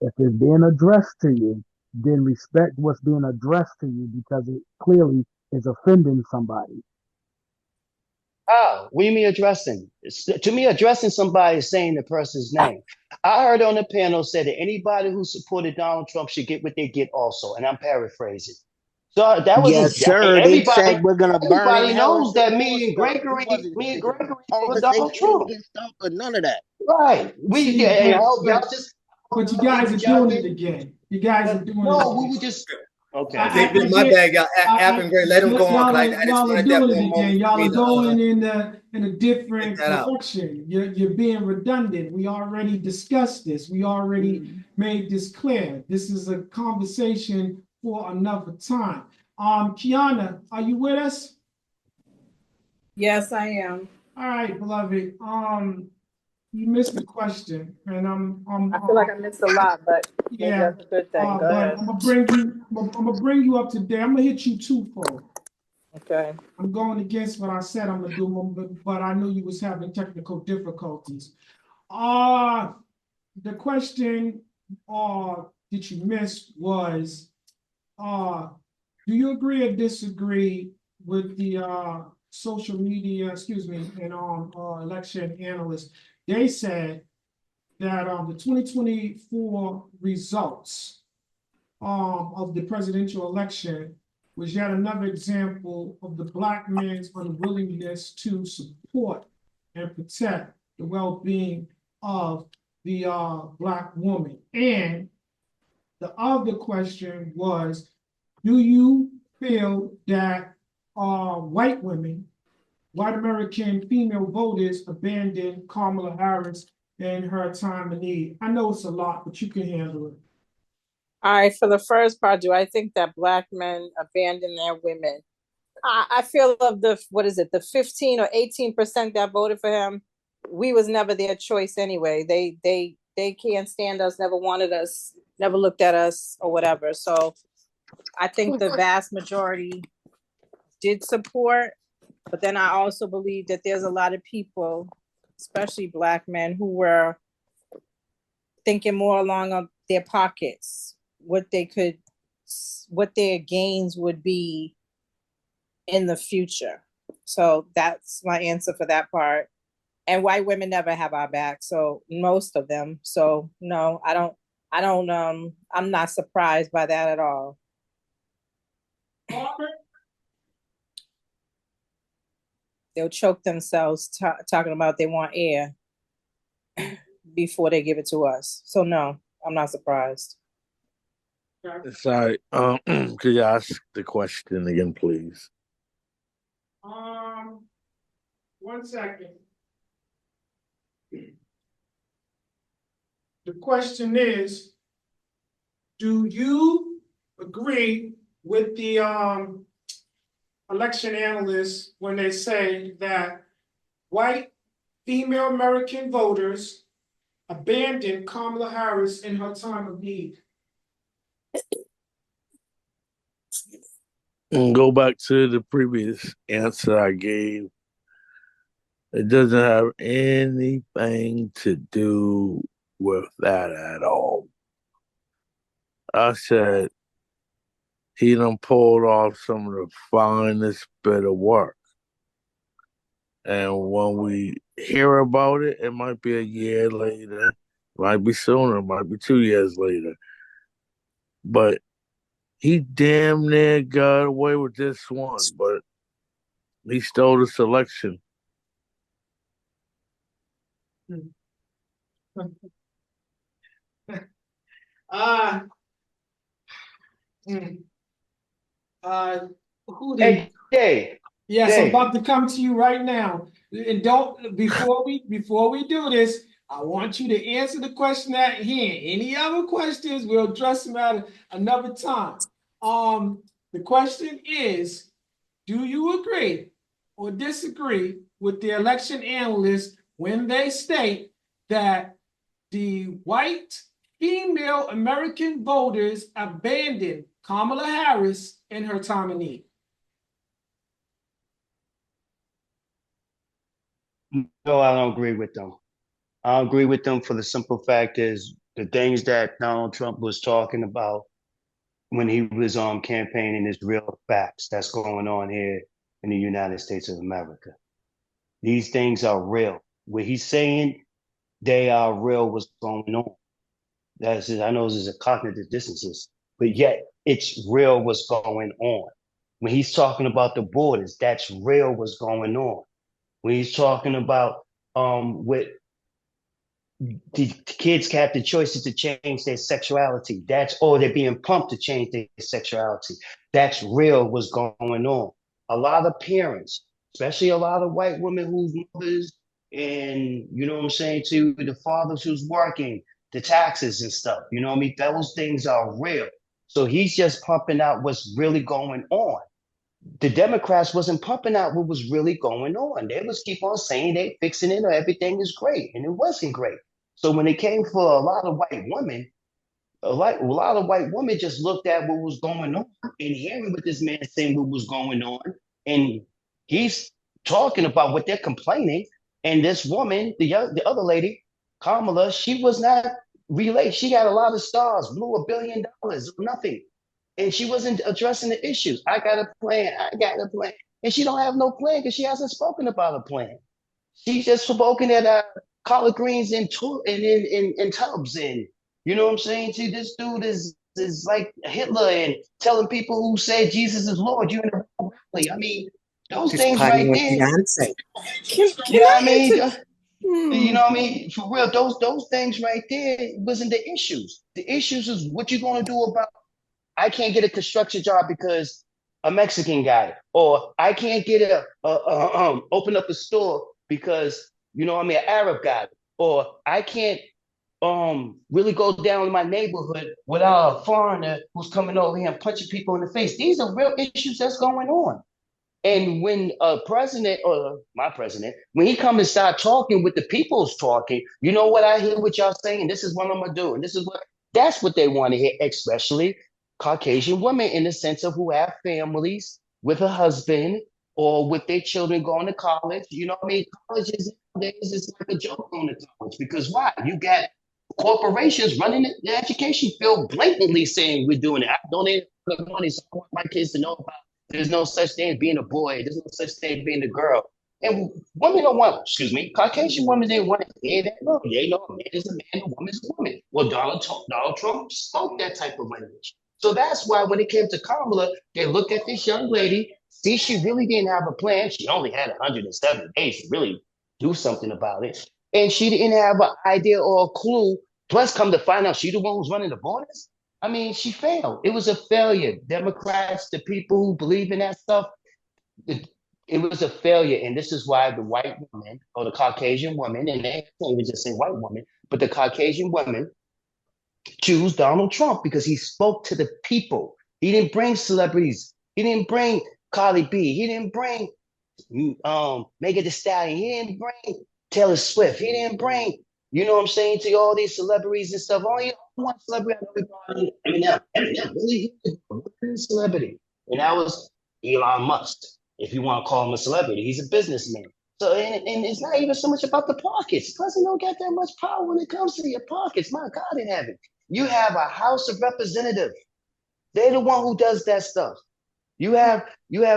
[SPEAKER 14] if it's being addressed to you, then respect what's being addressed to you because it clearly is offending somebody.
[SPEAKER 13] Oh, what do you mean addressing? To me, addressing somebody is saying the person's name. I heard on the panel said that anybody who supported Donald Trump should get what they get also, and I'm paraphrasing. So that was
[SPEAKER 10] Yes, sir. They said we're gonna burn in
[SPEAKER 13] everybody
[SPEAKER 10] hell and
[SPEAKER 13] knows
[SPEAKER 10] some
[SPEAKER 13] that
[SPEAKER 10] more stuff. It wasn't
[SPEAKER 13] me and Gregory for Donald
[SPEAKER 10] conversation
[SPEAKER 13] Trump.
[SPEAKER 10] against stuff or none of that.
[SPEAKER 13] Right.
[SPEAKER 3] see,
[SPEAKER 13] And I
[SPEAKER 3] but,
[SPEAKER 13] hope y'all
[SPEAKER 3] but
[SPEAKER 13] just
[SPEAKER 3] but you guys are doing it again. You guys are doing it
[SPEAKER 13] no, we
[SPEAKER 3] again.
[SPEAKER 13] were just okay.
[SPEAKER 3] I
[SPEAKER 8] My
[SPEAKER 3] get.
[SPEAKER 8] bad, y'all. App and Gray, let him go on, because I just
[SPEAKER 3] Y'all are
[SPEAKER 8] wanted that
[SPEAKER 3] doing
[SPEAKER 8] for a
[SPEAKER 3] it again.
[SPEAKER 8] moment for
[SPEAKER 3] Y'all
[SPEAKER 8] me
[SPEAKER 3] are
[SPEAKER 8] to
[SPEAKER 3] going in a
[SPEAKER 8] get
[SPEAKER 3] different
[SPEAKER 8] that out.
[SPEAKER 3] direction. You're being redundant. We already discussed this. We already made this clear. This is a conversation for another time. Kiana, are you with us?
[SPEAKER 4] Yes, I am.
[SPEAKER 3] All right, beloved. You missed the question, and
[SPEAKER 4] I feel like I missed a lot, but maybe
[SPEAKER 3] yeah.
[SPEAKER 4] that's a good thing. Go
[SPEAKER 3] But
[SPEAKER 4] ahead.
[SPEAKER 3] I'm gonna bring you up to date. I'm gonna hit you twofold.
[SPEAKER 4] Okay.
[SPEAKER 3] I'm going against what I said I'm gonna do, but I knew you was having technical difficulties. The question that you missed was, do you agree or disagree with the social media, excuse me, and election analysts? They said that the 2024 results of the presidential election was yet another example of the Black man's unwillingness to support and protect the well-being of the Black woman. And the other question was, do you feel that white women, white American female voters abandoned Kamala Harris in her time of need? I know it's a lot, but you can handle it.
[SPEAKER 4] All right, for the first part, do I think that Black men abandon their women? I feel of the 15 or 18% that voted for him, we was never their choice anyway. They can't stand us, never wanted us, never looked at us or whatever. So I think the vast majority did support, but then I also believe that there's a lot of people, especially Black men, who were thinking more along of their pockets, what their gains would be in the future. So that's my answer for that part. And white women never have our back, so most of them. So no, I'm not surprised by that at all. They'll choke themselves talking about they want air before they give it to us. So no, I'm not surprised.
[SPEAKER 11] Sorry. Could you ask the question again, please?
[SPEAKER 3] 1 second. The question is, do you agree with the election analysts when they say that white female American voters abandoned Kamala Harris in her time of need?
[SPEAKER 11] And go back to the previous answer I gave. It doesn't have anything to do with that at all. I said he done pulled off some of the finest bit of work. And when we hear about it, it might be a year later, might be sooner, might be 2 years later. But he damn near got away with this one, but he stole the selection.
[SPEAKER 3] Uh, mm, who did?
[SPEAKER 13] Hey, Dave.
[SPEAKER 3] Yes, I'm
[SPEAKER 13] Dave.
[SPEAKER 3] about to come to you right now. And don't before we do this, I want you to answer the question at hand. Any other questions, we'll address them at another time. The question is, do you agree or disagree with the election analysts when they state that the white female American voters abandoned Kamala Harris in her time of need?
[SPEAKER 13] No, I don't agree with them. I agree with them for the simple fact is the things that Donald Trump was talking about when he was campaigning is real facts that's going on here in the United States of America. These things are real. What he's saying, they are real. What's going on? That's I know this is a cognitive dissonance, but yet it's real. What's going on? When he's talking about the borders, that's real. What's going on? When he's talking about what the kids have the choices to change their sexuality. Or they're being pumped to change their sexuality. That's real what's going on. A lot of parents, especially a lot of white women whose mothers and you know what I'm saying, to the fathers who's working, the taxes and stuff, you know what I mean? Those things are real. So he's just pumping out what's really going on. The Democrats wasn't pumping out what was really going on. They was keep on saying they fixing it or everything is great, and it wasn't great. So when it came for a lot of white women, a lot of white women just looked at what was going on and hearing what this man saying what was going on, and he's talking about what they're complaining. And this woman, the other lady, Kamala, she was not related. She had a lot of stars, blew $1 billion, nothing, and she wasn't addressing the issues. I got a plan. I got a plan, and she don't have no plan because she hasn't spoken about a plan. She's just spoken at collard greens in tubs, and you know what I'm saying. See, this dude is like Hitler and telling people who say Jesus is Lord, you're in the wrong rally. I mean, those
[SPEAKER 15] Just
[SPEAKER 13] things
[SPEAKER 15] partying
[SPEAKER 13] right
[SPEAKER 15] with
[SPEAKER 13] there.
[SPEAKER 15] Beyonce.
[SPEAKER 4] Can
[SPEAKER 13] Yeah, I
[SPEAKER 4] I
[SPEAKER 13] mean,
[SPEAKER 4] inter-
[SPEAKER 13] you know what I mean? For real, those things right there wasn't the issues. The issues is what you're gonna do about I can't get a construction job because a Mexican got it, or I can't get open up a store because you know what I mean, an Arab got it, or I can't really go down in my neighborhood without a foreigner who's coming over here and punching people in the face. These are real issues that's going on. And when a president or my president, when he come and start talking with the people's talking, you know what I hear what y'all saying? This is what I'm gonna do, and this is what that's what they want to hear, especially Caucasian women in the sense of who have families with a husband or with their children going to college. You know what I mean? College is nowadays is like a joke going to college because why? You got corporations running the education field blatantly saying we're doing it. I donate money, so I want my kids to know about there's no such thing as being a boy. There's no such thing as being a girl. And women don't want, excuse me, Caucasian women didn't want to hear that. No, they know a man is a man, a woman is a woman. Well, Donald Trump spoke that type of language. So that's why when it came to Kamala, they looked at this young lady, see, she really didn't have a plan. She only had 107 days to really do something about it. And she didn't have an idea or a clue. Plus, come to find out, she the one who's running the borders. I mean, she failed. It was a failure. Democrats, the people who believe in that stuff, it, it was a failure. And this is why the white woman or the Caucasian woman, and they can't even just say white woman, but the Caucasian woman choose Donald Trump because he spoke to the people. He didn't bring celebrities. He didn't bring Cardi B. He didn't bring Megan Thee Stallion. He didn't bring Taylor Swift. He didn't bring, you know what I'm saying, to all these celebrities and stuff. Only one celebrity I know Eminem. Eminem really he was a celebrity. And that was Elon Musk, if you want to call him a celebrity. He's a businessman. So, and it's not even so much about the pockets. Plus, he don't get that much power when it comes to your pockets. My God in heaven. You have a House of Representatives. They're the one who does that stuff. You have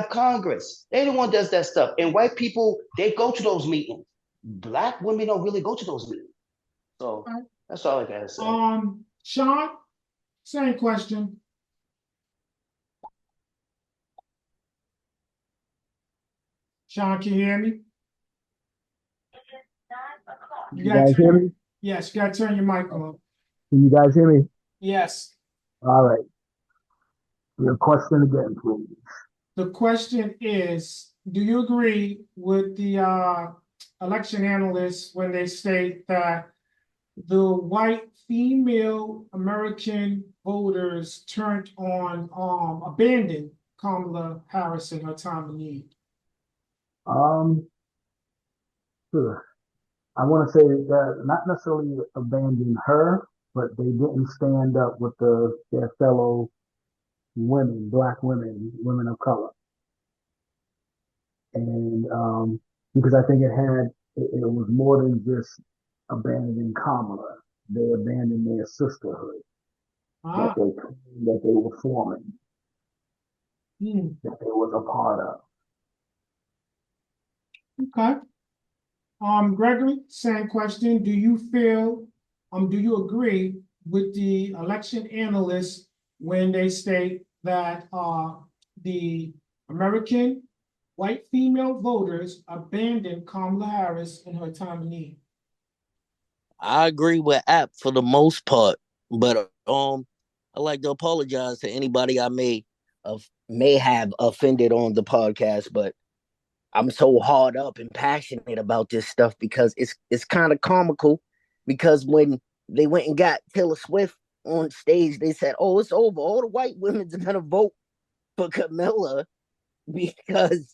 [SPEAKER 13] Congress. They the one does that stuff. And white people, they go to those meetings. Black women don't really go to those meetings. So that's all I gotta say.
[SPEAKER 3] Sean, same question. Sean, can you hear me?
[SPEAKER 14] You guys hear me?
[SPEAKER 3] Yes, you gotta turn your mic on.
[SPEAKER 14] Can you guys hear me?
[SPEAKER 3] Yes.
[SPEAKER 14] All right. Your question again, please.
[SPEAKER 3] The question is, do you agree with the election analysts when they state that the white female American voters turned on, abandoned Kamala Harris in her time of need?
[SPEAKER 14] Sure. I want to say that not necessarily abandon her, but they didn't stand up with their fellow women, black women, women of color. And because I think it was more than just abandoning Kamala. They abandoned their sisterhood that they were forming, that they was a part of.
[SPEAKER 3] Okay. Gregory, same question. Do you agree with the election analysts when they state that the American white female voters abandoned Kamala Harris in her time of need?
[SPEAKER 10] I agree with App for the most part, but I like to apologize to anybody I may have offended on the podcast, but I'm so hard up and passionate about this stuff because it's kind of comical. Because when they went and got Taylor Swift on stage, they said, "Oh, it's over. All the white women's gonna vote for Camilla because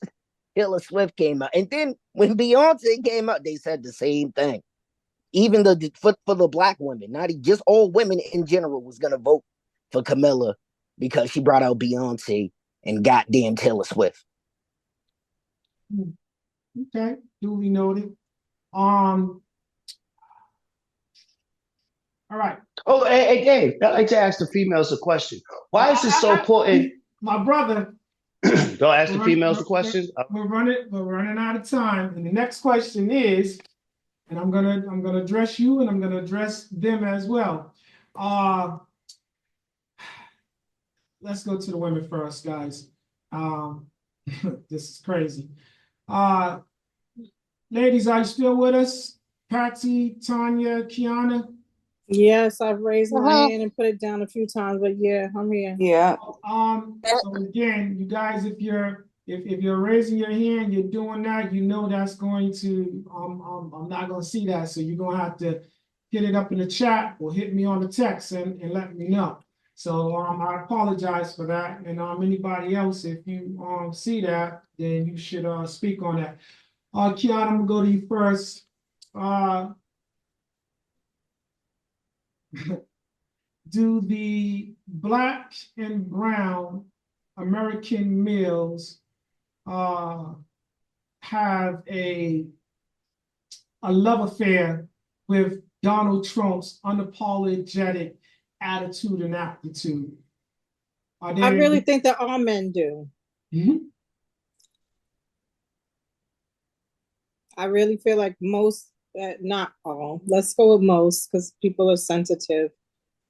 [SPEAKER 10] Taylor Swift came out." And then when Beyonce came out, they said the same thing. Even for the black women, not just all women in general, was gonna vote for Camilla because she brought out Beyonce and goddamn Taylor Swift.
[SPEAKER 3] Okay, duly noted. All right.
[SPEAKER 13] Oh, hey, Dave, I'd like to ask the females a question. Why is it so important?
[SPEAKER 3] My brother.
[SPEAKER 13] Don't ask the females a question.
[SPEAKER 3] We're running out of time. And the next question is, and I'm gonna address you and I'm gonna address them as well. Let's go to the women first, guys. This is crazy. Ladies, are you still with us? Patsy, Tanya, Kiana?
[SPEAKER 4] Yes, I've raised my hand and put it down a few times, but yeah, I'm here.
[SPEAKER 7] Yeah.
[SPEAKER 3] So again, you guys, if you're raising your hand, you're doing that, you know that's going to I'm not gonna see that. So you're gonna have to hit it up in the chat or hit me on the text and let me know. So I apologize for that. And anybody else, if you see that, then you should speak on that. Kiana, I'm gonna go to you first. Do the black and brown American males have a love affair with Donald Trump's unapologetic attitude and aptitude?
[SPEAKER 4] I really think that all men do. I really feel like most, not all. Let's go with most because people are sensitive.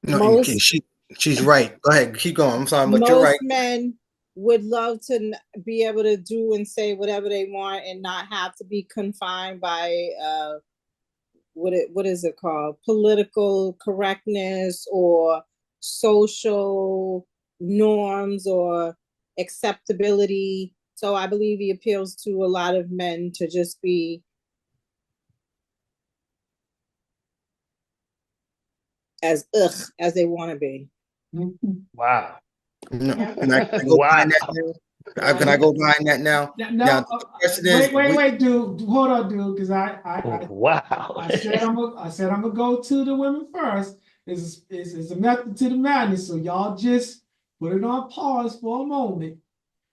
[SPEAKER 8] No, she's right. Go ahead, keep going. I'm sorry, but you're right.
[SPEAKER 4] Most men would love to be able to do and say whatever they want and not have to be confined by what is it called? Political correctness or social norms or acceptability. So I believe he appeals to a lot of men to just be as they want to be.
[SPEAKER 13] Wow.
[SPEAKER 8] No, can I go behind that now? Can I go behind that now?
[SPEAKER 3] Now, wait, dude. Hold on, dude, because I said I'm gonna go to the women first. Is a method to the madness. So y'all just put it on pause for a moment.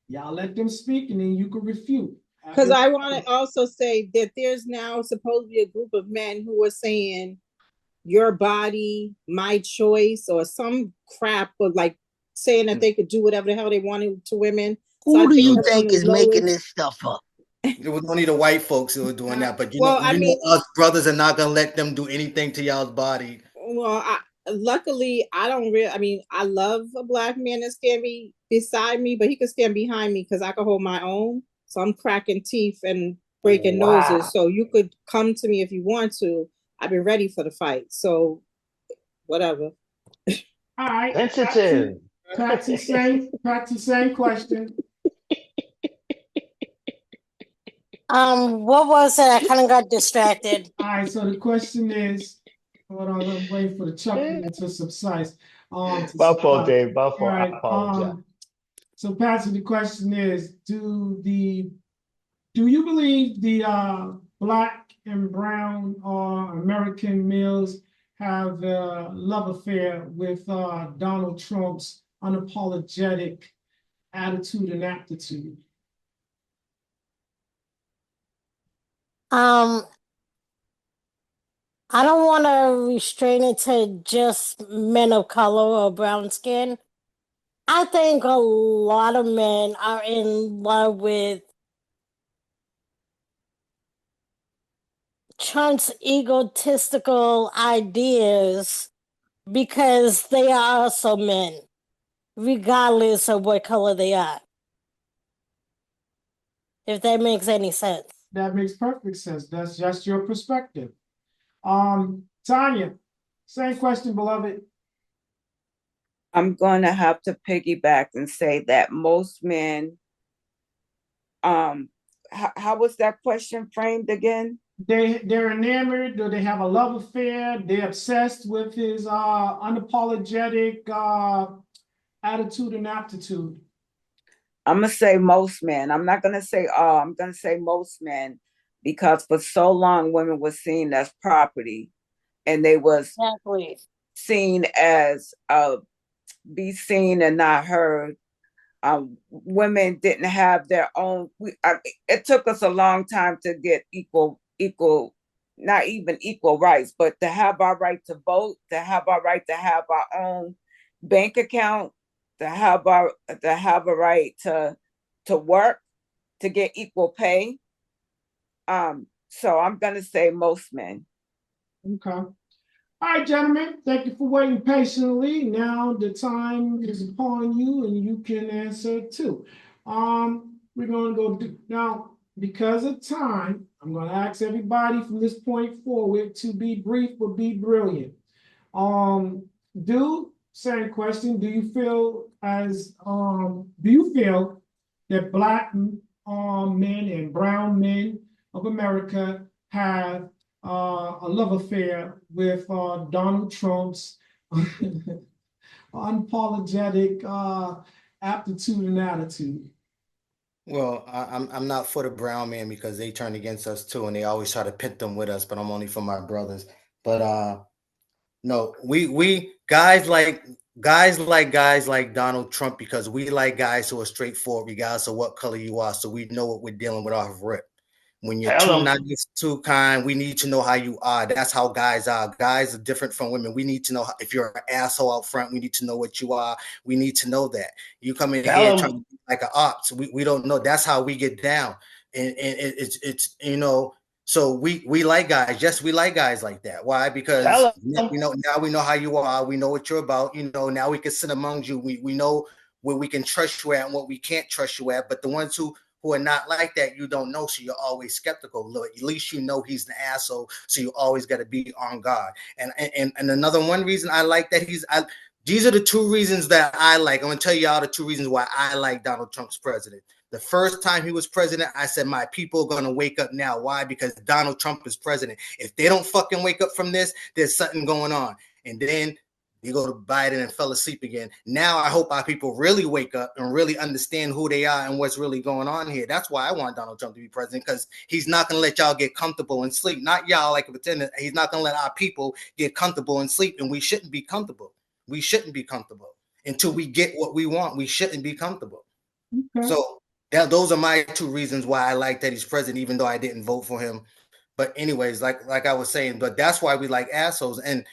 [SPEAKER 3] Y'all let them speak, and then you can refute.
[SPEAKER 4] Because I want to also say that there's now supposedly a group of men who are saying your body, my choice, or some crap, or like saying that they could do whatever the hell they wanted to women.
[SPEAKER 10] Who do you
[SPEAKER 4] they're on
[SPEAKER 10] think
[SPEAKER 4] the
[SPEAKER 10] is making
[SPEAKER 4] lowest.
[SPEAKER 10] this stuff up?
[SPEAKER 8] It was only the white folks who were doing that, but
[SPEAKER 4] Well, I mean,
[SPEAKER 8] us brothers are not gonna let them do anything to y'all's body.
[SPEAKER 4] Well, luckily I don't really. I mean, I love a black man that stand beside me, but he can stand behind me because I can hold my own. So I'm cracking teeth and breaking noses. So you could come to me if you want to. I've been ready for the fight. So whatever.
[SPEAKER 3] All right.
[SPEAKER 13] Sensitive.
[SPEAKER 3] Patsy, same question.
[SPEAKER 6] What was it? I kind of got distracted.
[SPEAKER 3] All right, so the question is, hold on, I'm waiting for the chuckling to subside.
[SPEAKER 13] My fault, Dave. My fault.
[SPEAKER 3] All right.
[SPEAKER 13] I apologize.
[SPEAKER 3] So Patsy, the question is, do you believe the black and brown or American males have a love affair with Donald Trump's unapologetic attitude and aptitude?
[SPEAKER 6] I don't want to restrain it to just men of color or brown skin. I think a lot of men are in love with Trump's egotistical ideas because they are also men, regardless of what color they are. If that makes any sense.
[SPEAKER 3] That makes perfect sense. That's just your perspective. Tanya, same question, beloved.
[SPEAKER 7] I'm going to have to piggyback and say that most men, how was that question framed again?
[SPEAKER 3] They're enamored, or they have a love affair. They're obsessed with his unapologetic attitude and aptitude.
[SPEAKER 7] I'm gonna say most men. I'm not gonna say all. I'm gonna say most men, because for so long women were seen as property, and they was seen as be seen and not heard. Women didn't have their own. It took us a long time to get equal, not even equal rights, but to have our right to vote, to have our right to have our own bank account, to have a right to work, to get equal pay. So I'm gonna say most men.
[SPEAKER 3] Okay. All right, gentlemen, thank you for waiting patiently. Now the time is upon you, and you can answer too. We're going to go now, because of time, I'm going to ask everybody from this point forward to be brief but be brilliant. Same question. Do you feel that black men and brown men of America have a love affair with Donald Trump's unapologetic aptitude and attitude?
[SPEAKER 8] Well, I'm not for the brown man because they turn against us too, and they always try to pit them with us. But I'm only for my brothers. But no, we guys like Donald Trump because we like guys who are straightforward, regardless of what color you are. So we know what we're dealing with off rip. When you're too nice, too kind, we need to know how you are. That's how guys are. Guys are different from women. We need to know if you're an asshole out front. We need to know what you are. We need to know that. You come in here trying to be like an ops. We don't know. That's how we get down. And it's so we like guys. Yes, we like guys like that. Why? Because now we know how you are. We know what you're about. Now we can sit among you. We know where we can trust you at and what we can't trust you at. But the ones who are not like that, you don't know, so you're always skeptical. Look, at least you know he's an asshole, so you always got to be on guard. And another one reason I like that these are the two reasons that I like. I'm gonna tell you all the two reasons why I like Donald Trump's president. The first time he was president, I said my people are gonna wake up now. Why? Because Donald Trump is president. If they don't fucking wake up from this, there's something going on. And then you go to Biden and fell asleep again. Now I hope our people really wake up and really understand who they are and what's really going on here. That's why I want Donald Trump to be president, because he's not going to let y'all get comfortable and sleep. Not y'all like pretending. He's not going to let our people get comfortable and sleep, and we shouldn't be comfortable. We shouldn't be comfortable until we get what we want. We shouldn't be comfortable.
[SPEAKER 3] Okay.
[SPEAKER 8] So those are my two reasons why I like that he's president, even though I didn't vote for him. But anyways, like I was saying, but that's why we like assholes and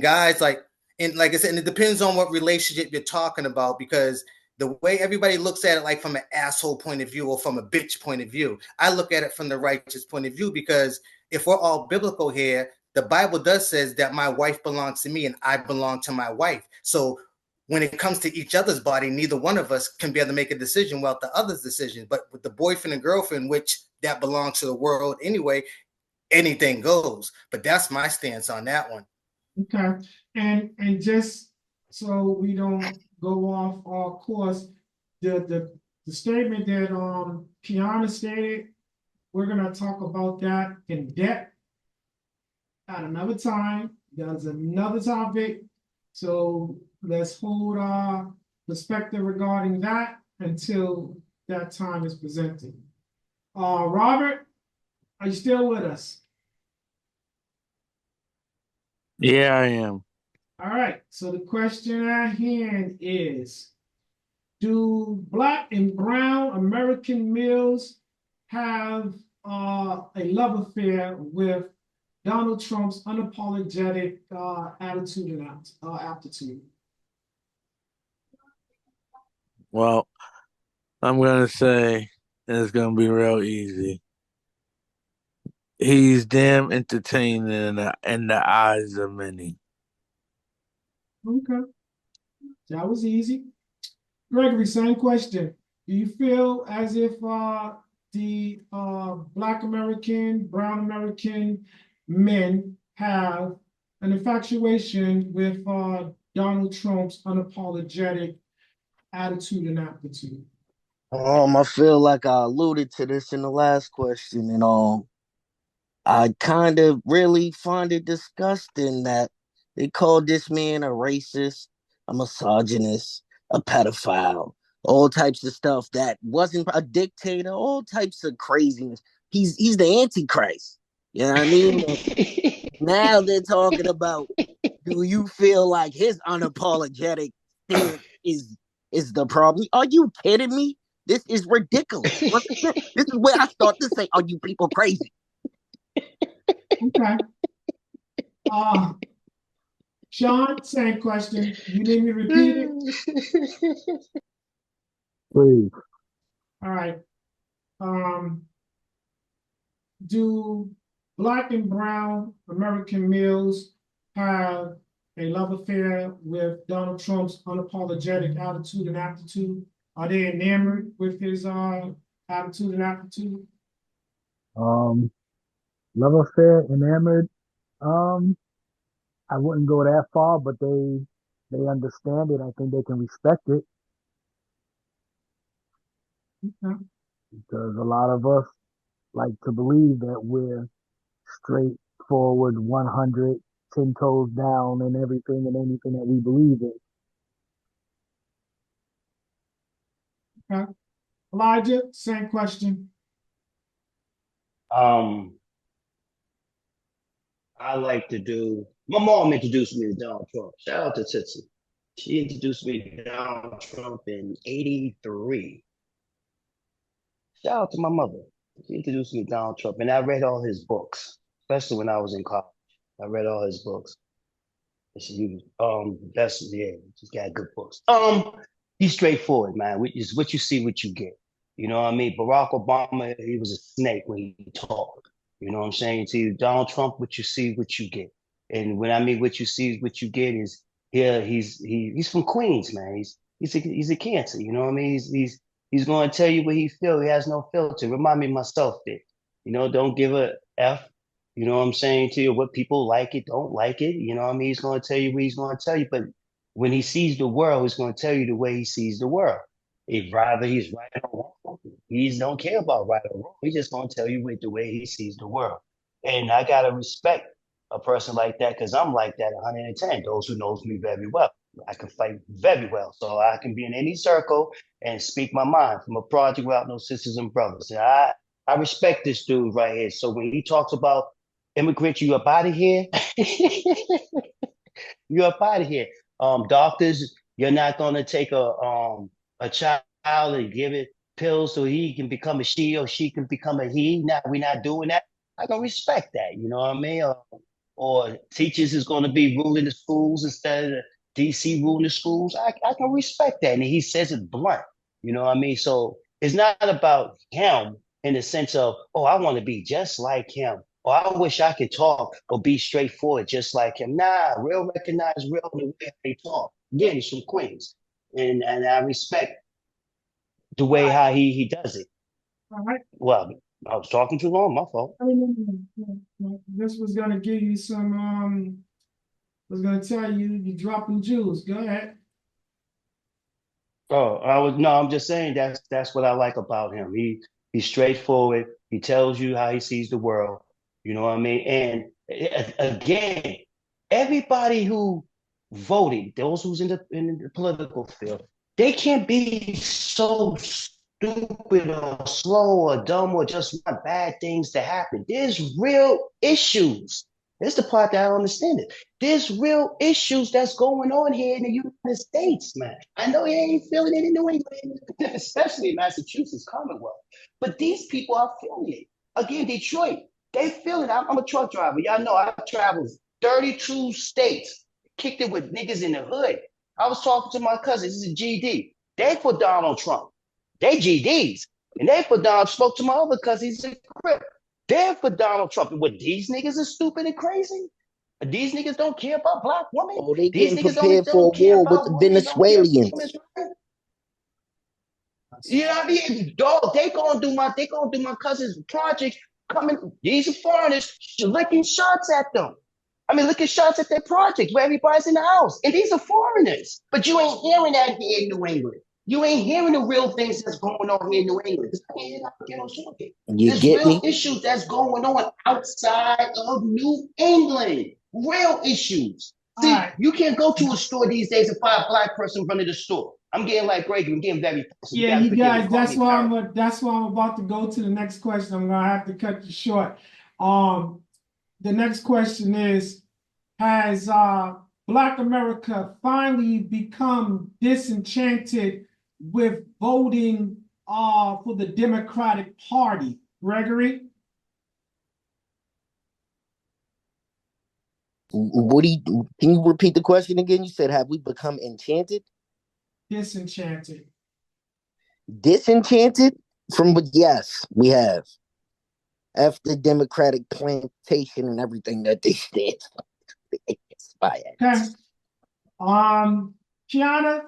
[SPEAKER 8] guys like I said, and it depends on what relationship you're talking about, because the way everybody looks at it, like from an asshole point of view or from a bitch point of view, I look at it from the righteous point of view, because if we're all biblical here, the Bible does says that my wife belongs to me and I belong to my wife. So when it comes to each other's body, neither one of us can be able to make a decision without the other's decision. But with the boyfriend and girlfriend, which that belongs to the world anyway, anything goes. But that's my stance on that one.
[SPEAKER 3] Okay. And just so we don't go off our course, the statement that Kiana stated, we're gonna talk about that in depth at another time. There's another topic. So let's hold our perspective regarding that until that time is presented. Robert, are you still with us?
[SPEAKER 11] Yeah, I am.
[SPEAKER 3] All right. So the question at hand is, do Black and brown American males have a love affair with Donald Trump's unapologetic attitude and aptitude?
[SPEAKER 11] Well, I'm gonna say it's gonna be real easy. He's damn entertaining in the eyes of many.
[SPEAKER 3] Okay, that was easy. Gregory, same question. Do you feel as if the Black American, brown American men have an infatuation with Donald Trump's unapologetic attitude and aptitude?
[SPEAKER 10] I feel like I alluded to this in the last question, and I kind of really find it disgusting that they called this man a racist, a misogynist, a pedophile, all types of stuff that wasn't a dictator, all types of craziness. He's the Antichrist. You know what I mean? Now they're talking about, do you feel like his unapologetic stance is the problem? Are you kidding me? This is ridiculous. This is where I start to say, are you people crazy?
[SPEAKER 3] Okay. Sean, same question. You need me to repeat it?
[SPEAKER 14] Please.
[SPEAKER 3] All right. Do Black and brown American males have a love affair with Donald Trump's unapologetic attitude and aptitude? Are they enamored with his attitude and aptitude?
[SPEAKER 14] Um, Love affair, enamored. Um, I wouldn't go that far, but they understand it. I think they can respect it,
[SPEAKER 3] Okay.
[SPEAKER 14] because a lot of us like to believe that we're straightforward, 100, 10 toes down, and everything and anything that we believe in.
[SPEAKER 3] Okay. Elijah, same question.
[SPEAKER 13] Um, I like to do. My mom introduced me to Donald Trump. Shout out to Tootsie. She introduced me to Donald Trump in '83. Shout out to my mother. She introduced me to Donald Trump, and I read all his books, especially when I was in college. I read all his books. He that's yeah, he's got good books. He's straightforward, man. Is what you see, what you get. You know what I mean? Barack Obama, he was a snake when he talked. You know what I'm saying? See, Donald Trump, what you see, what you get. And when I mean what you see, what you get is here. He's from Queens, man. He's a cancer. You know what I mean? He's going to tell you what he feel. He has no filter. Remind me of myself there. You know, don't give a f. You know what I'm saying to you? What people like it, don't like it. You know what I mean? He's going to tell you what he's going to tell you. But when he sees the world, he's going to tell you the way he sees the world. If rather he's right or wrong, he don't care about right or wrong. He's just going to tell you the way he sees the world. And I got to respect a person like that, because I'm like that 110. Those who knows me very well. I can fight very well. So I can be in any circle and speak my mind from a project without no sisters and brothers. And I respect this dude right here. So when he talks about immigrants, you up out of here. You up out of here. Doctors, you're not gonna take a child child and give it pills so he can become a she or she can become a he. Now we're not doing that. I can respect that. You know what I mean? Or teachers is going to be ruling the schools instead of DC ruling the schools. I can respect that. And he says it blunt. You know what I mean? So it's not about him in the sense of, oh, I want to be just like him. Or I wish I could talk or be straightforward just like him. Nah, real recognize real the way they talk. Again, he's from Queens. And I respect the way how he does it.
[SPEAKER 3] All right.
[SPEAKER 13] Well, I was talking too long, my fault.
[SPEAKER 3] This was gonna give you some was gonna tell you you're dropping jewels. Go ahead.
[SPEAKER 13] Oh, I'm just saying that's what I like about him. He's straightforward. He tells you how he sees the world. You know what I mean? And again, everybody who voted, those who's in the political field, they can't be so stupid or slow or dumb or just want bad things to happen. There's real issues. This is the part that I don't understand it. There's real issues that's going on here in the United States, man. I know you ain't feeling it in New England, especially in Massachusetts, Commonwealth. But these people are feeling it. Again, Detroit, they feel it. I'm a truck driver. Y'all know I traveled 32 states, kicked it with niggas in the hood. I was talking to my cousin. This is a GD. They for Donald Trump. They GDs. And they for Donald. Spoke to my other cousin. He's a crip. They're for Donald Trump. And what, these niggas are stupid and crazy? These niggas don't care about black women.
[SPEAKER 10] Oh, they
[SPEAKER 13] These
[SPEAKER 10] getting
[SPEAKER 13] niggas
[SPEAKER 10] prepared for
[SPEAKER 13] don't
[SPEAKER 10] a
[SPEAKER 13] care
[SPEAKER 10] war with
[SPEAKER 13] about
[SPEAKER 10] the
[SPEAKER 13] women. Don't care about
[SPEAKER 10] Venezuelans.
[SPEAKER 13] women's rights. You know what I mean? Dog, they gonna do my cousin's project coming. These are foreigners licking shots at them. I mean, licking shots at their project where everybody's in the house. And these are foreigners. But you ain't hearing that here in New England. You ain't hearing the real things that's going on here in New England.
[SPEAKER 10] You
[SPEAKER 13] There's
[SPEAKER 10] get
[SPEAKER 13] real
[SPEAKER 10] me?
[SPEAKER 13] issues that's going on outside of New England. Real issues. See,
[SPEAKER 3] All right.
[SPEAKER 13] you can't go to a store these days and find a black person running the store. I'm getting like Greg, I'm getting very personal.
[SPEAKER 3] Yeah, you guys,
[SPEAKER 13] Call me Karen.
[SPEAKER 3] that's why I'm about to go to the next question. I'm gonna have to cut you short. The next question is, has Black America finally become disenchanted with voting for the Democratic Party? Gregory?
[SPEAKER 10] Can you repeat the question again? You said, have we become enchanted?
[SPEAKER 3] Disenchanted.
[SPEAKER 10] Disenchanted? Yes, we have. After Democratic plantation and everything that they did.
[SPEAKER 3] Okay. Kiana,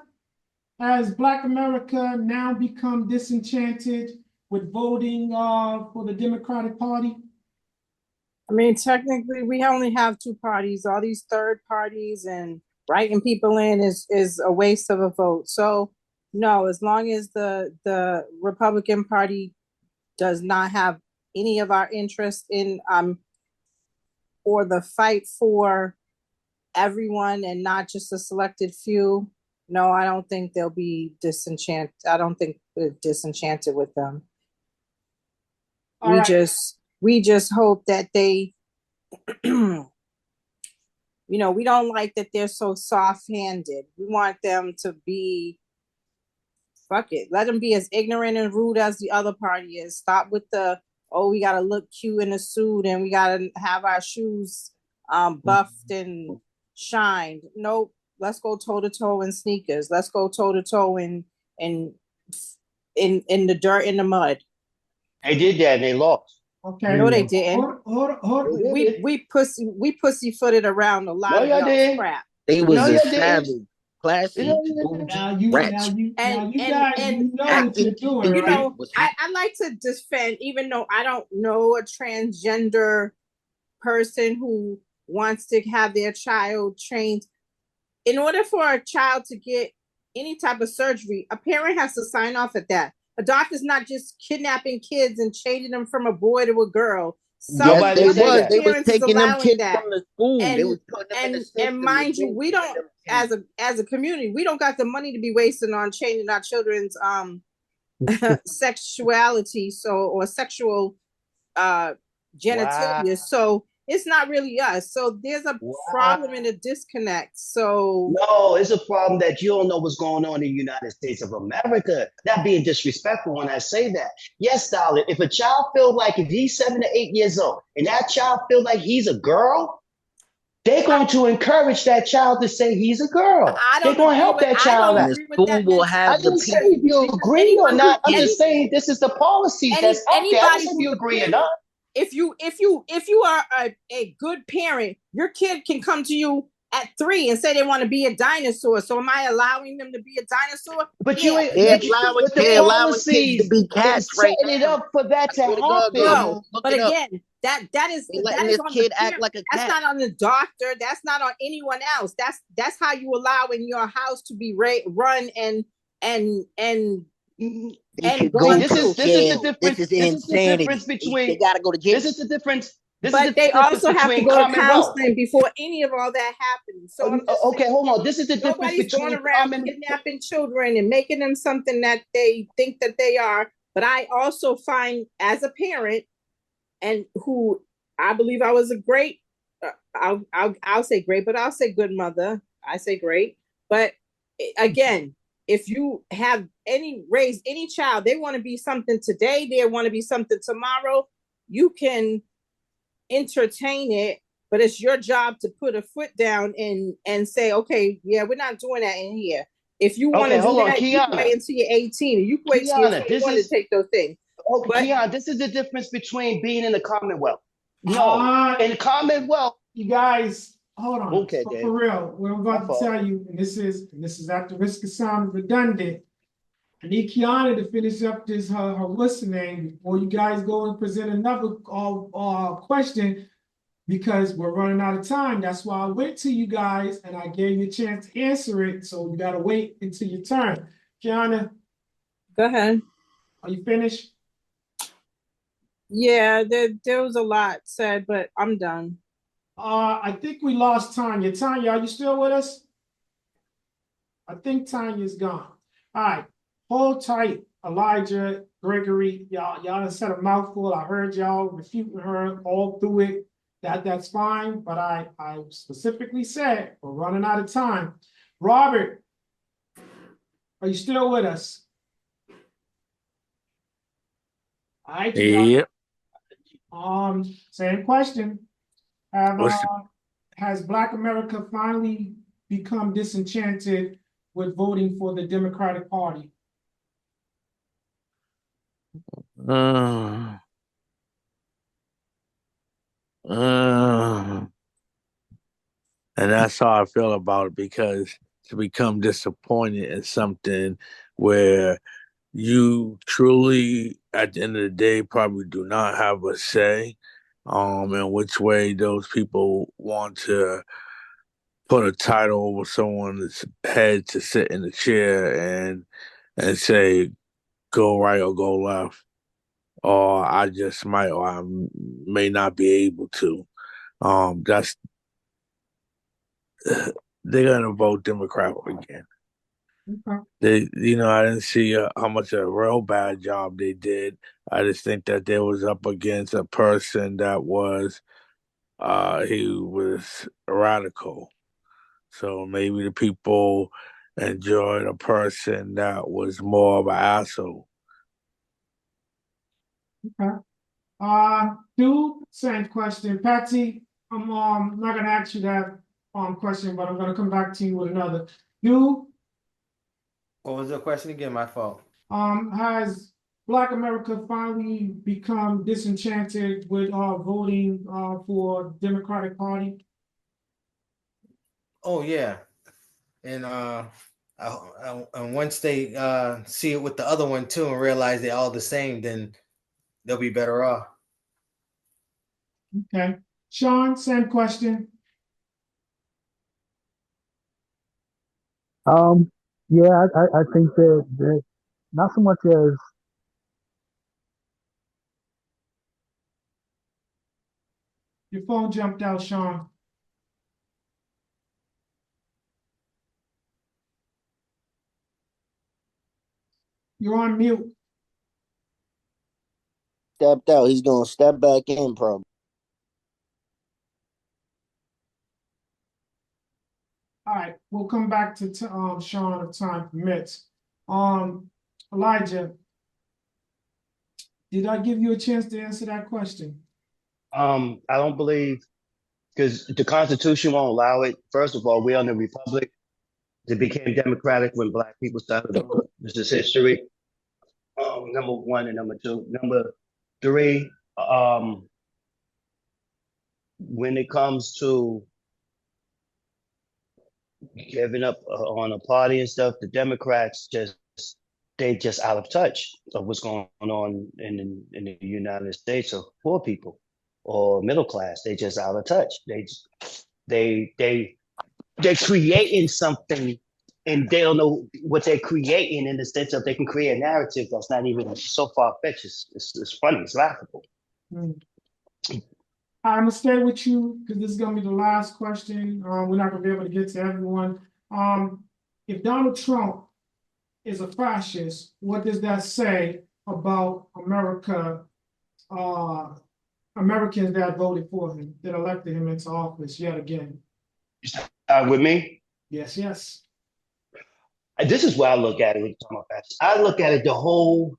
[SPEAKER 3] has Black America now become disenchanted with voting for the Democratic Party?
[SPEAKER 4] I mean, technically, we only have two parties. All these third parties and writing people in is a waste of a vote. So, no, as long as the Republican Party does not have any of our interest in or the fight for everyone and not just a selected few, no, I don't think they'll be disenchanted. I don't think we're disenchanted with them. We just hope that they, you know, we don't like that they're so soft-handed. We want them to be, fuck it, let them be as ignorant and rude as the other party is. Stop with the, oh, we gotta look cute in a suit and we gotta have our shoes buffed and shined. Nope. Let's go toe to toe in sneakers. Let's go toe to toe in the dirt, in the mud.
[SPEAKER 13] They did that and they lost.
[SPEAKER 3] Okay.
[SPEAKER 4] No, they didn't.
[SPEAKER 3] Hold.
[SPEAKER 4] We pussyfooted around a lot of y'all's crap.
[SPEAKER 10] They was a savage, classy.
[SPEAKER 3] Now you guys, you know what you're doing,
[SPEAKER 4] you
[SPEAKER 3] right?
[SPEAKER 4] know, I like to defend, even though I don't know a transgender person who wants to have their child trained. In order for a child to get any type of surgery, a parent has to sign off at that. A doctor's not just kidnapping kids and changing them from a boy to a girl.
[SPEAKER 10] Yes, they was. They was taking them kids from the school. They was putting them in the system.
[SPEAKER 4] And mind you, we don't, as a community, we don't got the money to be wasting on changing our children's sexuality, or sexual genitalia. Wow. So
[SPEAKER 12] it's not really us. So there's a problem and a disconnect. So
[SPEAKER 13] no, it's a problem that you don't know what's going on in the United States of America. Not being disrespectful when I say that. Yes, darling, if a child feels like if he's 7 to 8 years old and that child feels like he's a girl, they're going to encourage that child to say he's a girl. They're going to help that child
[SPEAKER 10] And
[SPEAKER 13] out.
[SPEAKER 10] the school will
[SPEAKER 13] I
[SPEAKER 10] have the
[SPEAKER 13] didn't say
[SPEAKER 10] people.
[SPEAKER 13] if you agree or not. I'm just saying this is the policies that's out there. I didn't say if you agree or not.
[SPEAKER 12] If you are a good parent, your kid can come to you at 3 and say they want to be a dinosaur. So am I allowing them to be a dinosaur?
[SPEAKER 13] But
[SPEAKER 12] yeah.
[SPEAKER 13] you ain't.
[SPEAKER 10] They're
[SPEAKER 13] But the
[SPEAKER 10] allowing kids to
[SPEAKER 13] policies
[SPEAKER 10] be
[SPEAKER 13] is
[SPEAKER 10] cats right
[SPEAKER 13] setting it
[SPEAKER 10] now.
[SPEAKER 13] up for that to
[SPEAKER 10] Swear to God, girl,
[SPEAKER 13] happen.
[SPEAKER 12] No,
[SPEAKER 10] look
[SPEAKER 12] but
[SPEAKER 10] it up.
[SPEAKER 12] again, that is
[SPEAKER 10] They letting this
[SPEAKER 12] on
[SPEAKER 10] kid
[SPEAKER 12] the
[SPEAKER 10] act like a
[SPEAKER 12] that's
[SPEAKER 10] cat.
[SPEAKER 12] not on the doctor. That's not on anyone else. That's how you allow in your house to be run and
[SPEAKER 10] They should
[SPEAKER 12] go
[SPEAKER 10] go
[SPEAKER 13] This
[SPEAKER 10] to
[SPEAKER 13] is
[SPEAKER 12] through.
[SPEAKER 10] jail.
[SPEAKER 13] the
[SPEAKER 10] This
[SPEAKER 13] difference.
[SPEAKER 10] is
[SPEAKER 13] This is the difference
[SPEAKER 10] insanity. They
[SPEAKER 13] between.
[SPEAKER 10] gotta go to jail.
[SPEAKER 13] This is the difference. This is
[SPEAKER 12] But
[SPEAKER 13] the
[SPEAKER 12] they
[SPEAKER 13] difference
[SPEAKER 12] also have to
[SPEAKER 13] between
[SPEAKER 12] go to
[SPEAKER 13] Commonwealth.
[SPEAKER 12] counseling before any of all that happens. So I'm just
[SPEAKER 13] Okay,
[SPEAKER 12] saying,
[SPEAKER 13] hold on. This is the difference
[SPEAKER 12] nobody's going
[SPEAKER 13] between
[SPEAKER 12] around kidnapping children and making them something that they think that they are. But I also find, as a parent, and who I believe I was a great, I'll say great, but I'll say good mother. I say great, but again, if you have raised any child, they want to be something today, they want to be something tomorrow. You can entertain it, but it's your job to put a foot down and say, okay, yeah, we're not doing that in here. If you want to do that, you can wait until you're 18, or you can wait until you're 21 to take those things.
[SPEAKER 13] Keon, this is the difference between being in the Commonwealth. No, in the Commonwealth.
[SPEAKER 3] You guys, hold on.
[SPEAKER 13] Okay,
[SPEAKER 3] so
[SPEAKER 13] Dave.
[SPEAKER 3] for real, what I'm about to tell you, and this is at the risk of sounding redundant. I need Kiana to finish up this her listening before you guys go and present another question, because we're running out of time. That's why I went to you guys and I gave you a chance to answer it. So you gotta wait until your turn. Kiana,
[SPEAKER 12] go ahead.
[SPEAKER 3] Are you finished?
[SPEAKER 12] Yeah, there was a lot said, but I'm done.
[SPEAKER 3] I think we lost Tanya. Tanya, are you still with us? I think Tanya's gone. All right, hold tight, Elijah, Gregory. Y'all done said a mouthful. I heard y'all refuting her all through it. That's fine, but I specifically said we're running out of time. Robert, are you still with us? All right, you got
[SPEAKER 11] Yep.
[SPEAKER 3] Same question. Has Black America finally become disenchanted with voting for the Democratic Party?
[SPEAKER 11] Uh, uh, and that's how I feel about it, because to become disappointed in something where you truly, at the end of the day, probably do not have a say in which way those people want to put a title over someone's head to sit in the chair and say go right or go left, or I just might or I may not be able to. That's they're gonna vote Democrat again.
[SPEAKER 3] Okay.
[SPEAKER 11] I didn't see how much a real bad job they did. I just think that they was up against a person that was, he was radical. So maybe the people enjoyed a person that was more of an asshole.
[SPEAKER 3] Okay. Dude, same question. Patsy, I'm not gonna ask you that question, but I'm gonna come back to you with another. Dude,
[SPEAKER 15] What was the question again? My fault.
[SPEAKER 3] has Black America finally become disenchanted with voting for Democratic Party?
[SPEAKER 15] Oh yeah, and and once they see it with the other one too and realize they're all the same, then they'll be better off.
[SPEAKER 3] Okay. Sean, same question.
[SPEAKER 14] Yeah, I think that not so much as
[SPEAKER 3] Your phone jumped out, Sean. You're on mute.
[SPEAKER 10] Stepped out. He's gonna step back in, probably.
[SPEAKER 3] All right, we'll come back to Sean if time permits. Elijah, did I give you a chance to answer that question?
[SPEAKER 13] I don't believe because the Constitution won't allow it. First of all, we're on the Republic. It became democratic when Black people started to rule. This is history. Number one and number two. Number three, when it comes to giving up on a party and stuff, the Democrats they just out of touch of what's going on in the United States of poor people or middle class. They just out of touch. They're creating something and they don't know what they're creating in the sense of they can create a narrative that's not even so far-fetched. It's funny, it's laughable.
[SPEAKER 3] I'm gonna stay with you because this is gonna be the last question. We're not gonna be able to get to everyone. If Donald Trump is a fascist, what does that say about America, Americans that voted for him, that elected him into office yet again?
[SPEAKER 13] With me?
[SPEAKER 3] Yes, yes.
[SPEAKER 13] This is where I look at it when you're talking about fashion. I look at it the whole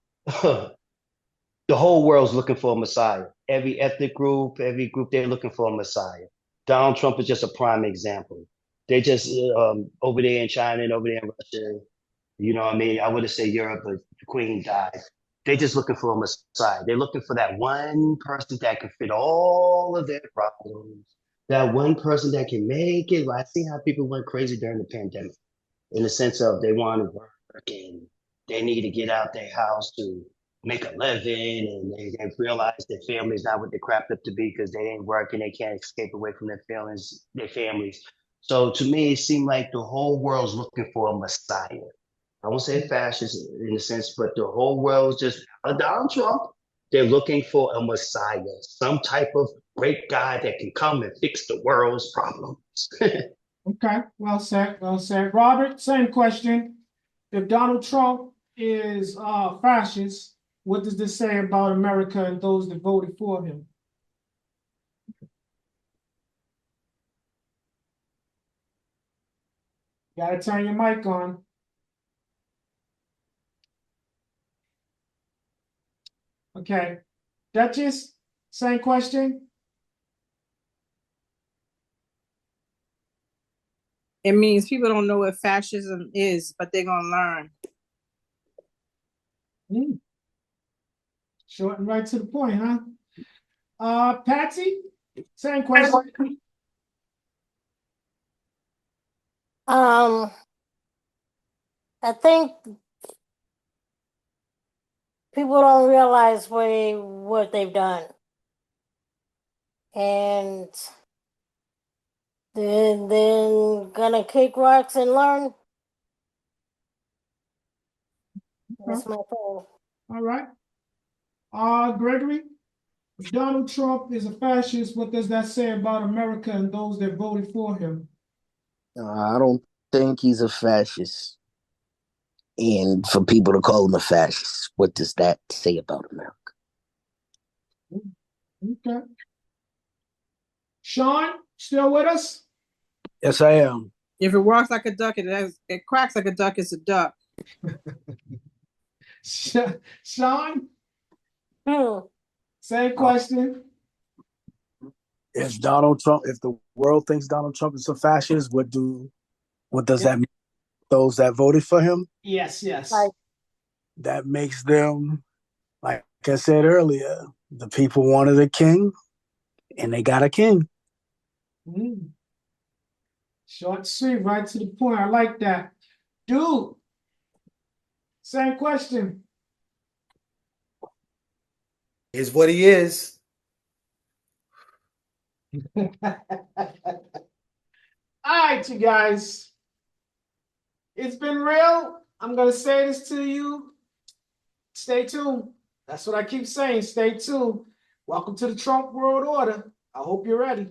[SPEAKER 13] world's looking for a messiah. Every ethnic group, every group, they're looking for a messiah. Donald Trump is just a prime example. They just over there in China and over there in Russia, you know what I mean? I wouldn't say Europe, but the Queen died. They're just looking for a messiah. They're looking for that one person that can fit all of their problems. That one person that can make it. I see how people went crazy during the pandemic in the sense of they want to work and they need to get out their house to make a living and they realize their family's not what they're crapped up to be because they ain't working, they can't escape away from their feelings, their families. So to me, it seemed like the whole world's looking for a messiah. I won't say fascist in a sense, but the whole world's just a Donald Trump. They're looking for a messiah, some type of great guy that can come and fix the world's problems.
[SPEAKER 3] Okay, well said, well said. Robert, same question. If Donald Trump is fascist, what does this say about America and those that voted for him? Gotta turn your mic on. Okay. Duchess, same question.
[SPEAKER 4] It means people don't know what fascism is, but they're gonna learn.
[SPEAKER 3] Short and right to the point, huh? Patsy, same question.
[SPEAKER 6] I think people don't realize what they've done. And then gonna kick rocks and learn. That's my thing.
[SPEAKER 3] All right. Gregory, if Donald Trump is a fascist, what does that say about America and those that voted for him?
[SPEAKER 10] I don't think he's a fascist. And for people to call him a fascist, what does that say about America?
[SPEAKER 3] Okay. Sean, still with us?
[SPEAKER 14] Yes, I am.
[SPEAKER 4] If it walks like a duck, it quacks like a duck, it's a duck.
[SPEAKER 3] Sean? Same question.
[SPEAKER 14] If Donald Trump, if the world thinks Donald Trump is a fascist, what does that mean? Those that voted for him?
[SPEAKER 3] Yes, yes.
[SPEAKER 14] That makes them, like I said earlier, the people wanted a king, and they got a king.
[SPEAKER 3] Short, sweet, right to the point. I like that. Dude, same question.
[SPEAKER 15] Is what he is.
[SPEAKER 3] All right, you guys. It's been real. I'm going to say this to you. Stay tuned. That's what I keep saying. Stay tuned. Welcome to the Trump World Order. I hope you're ready.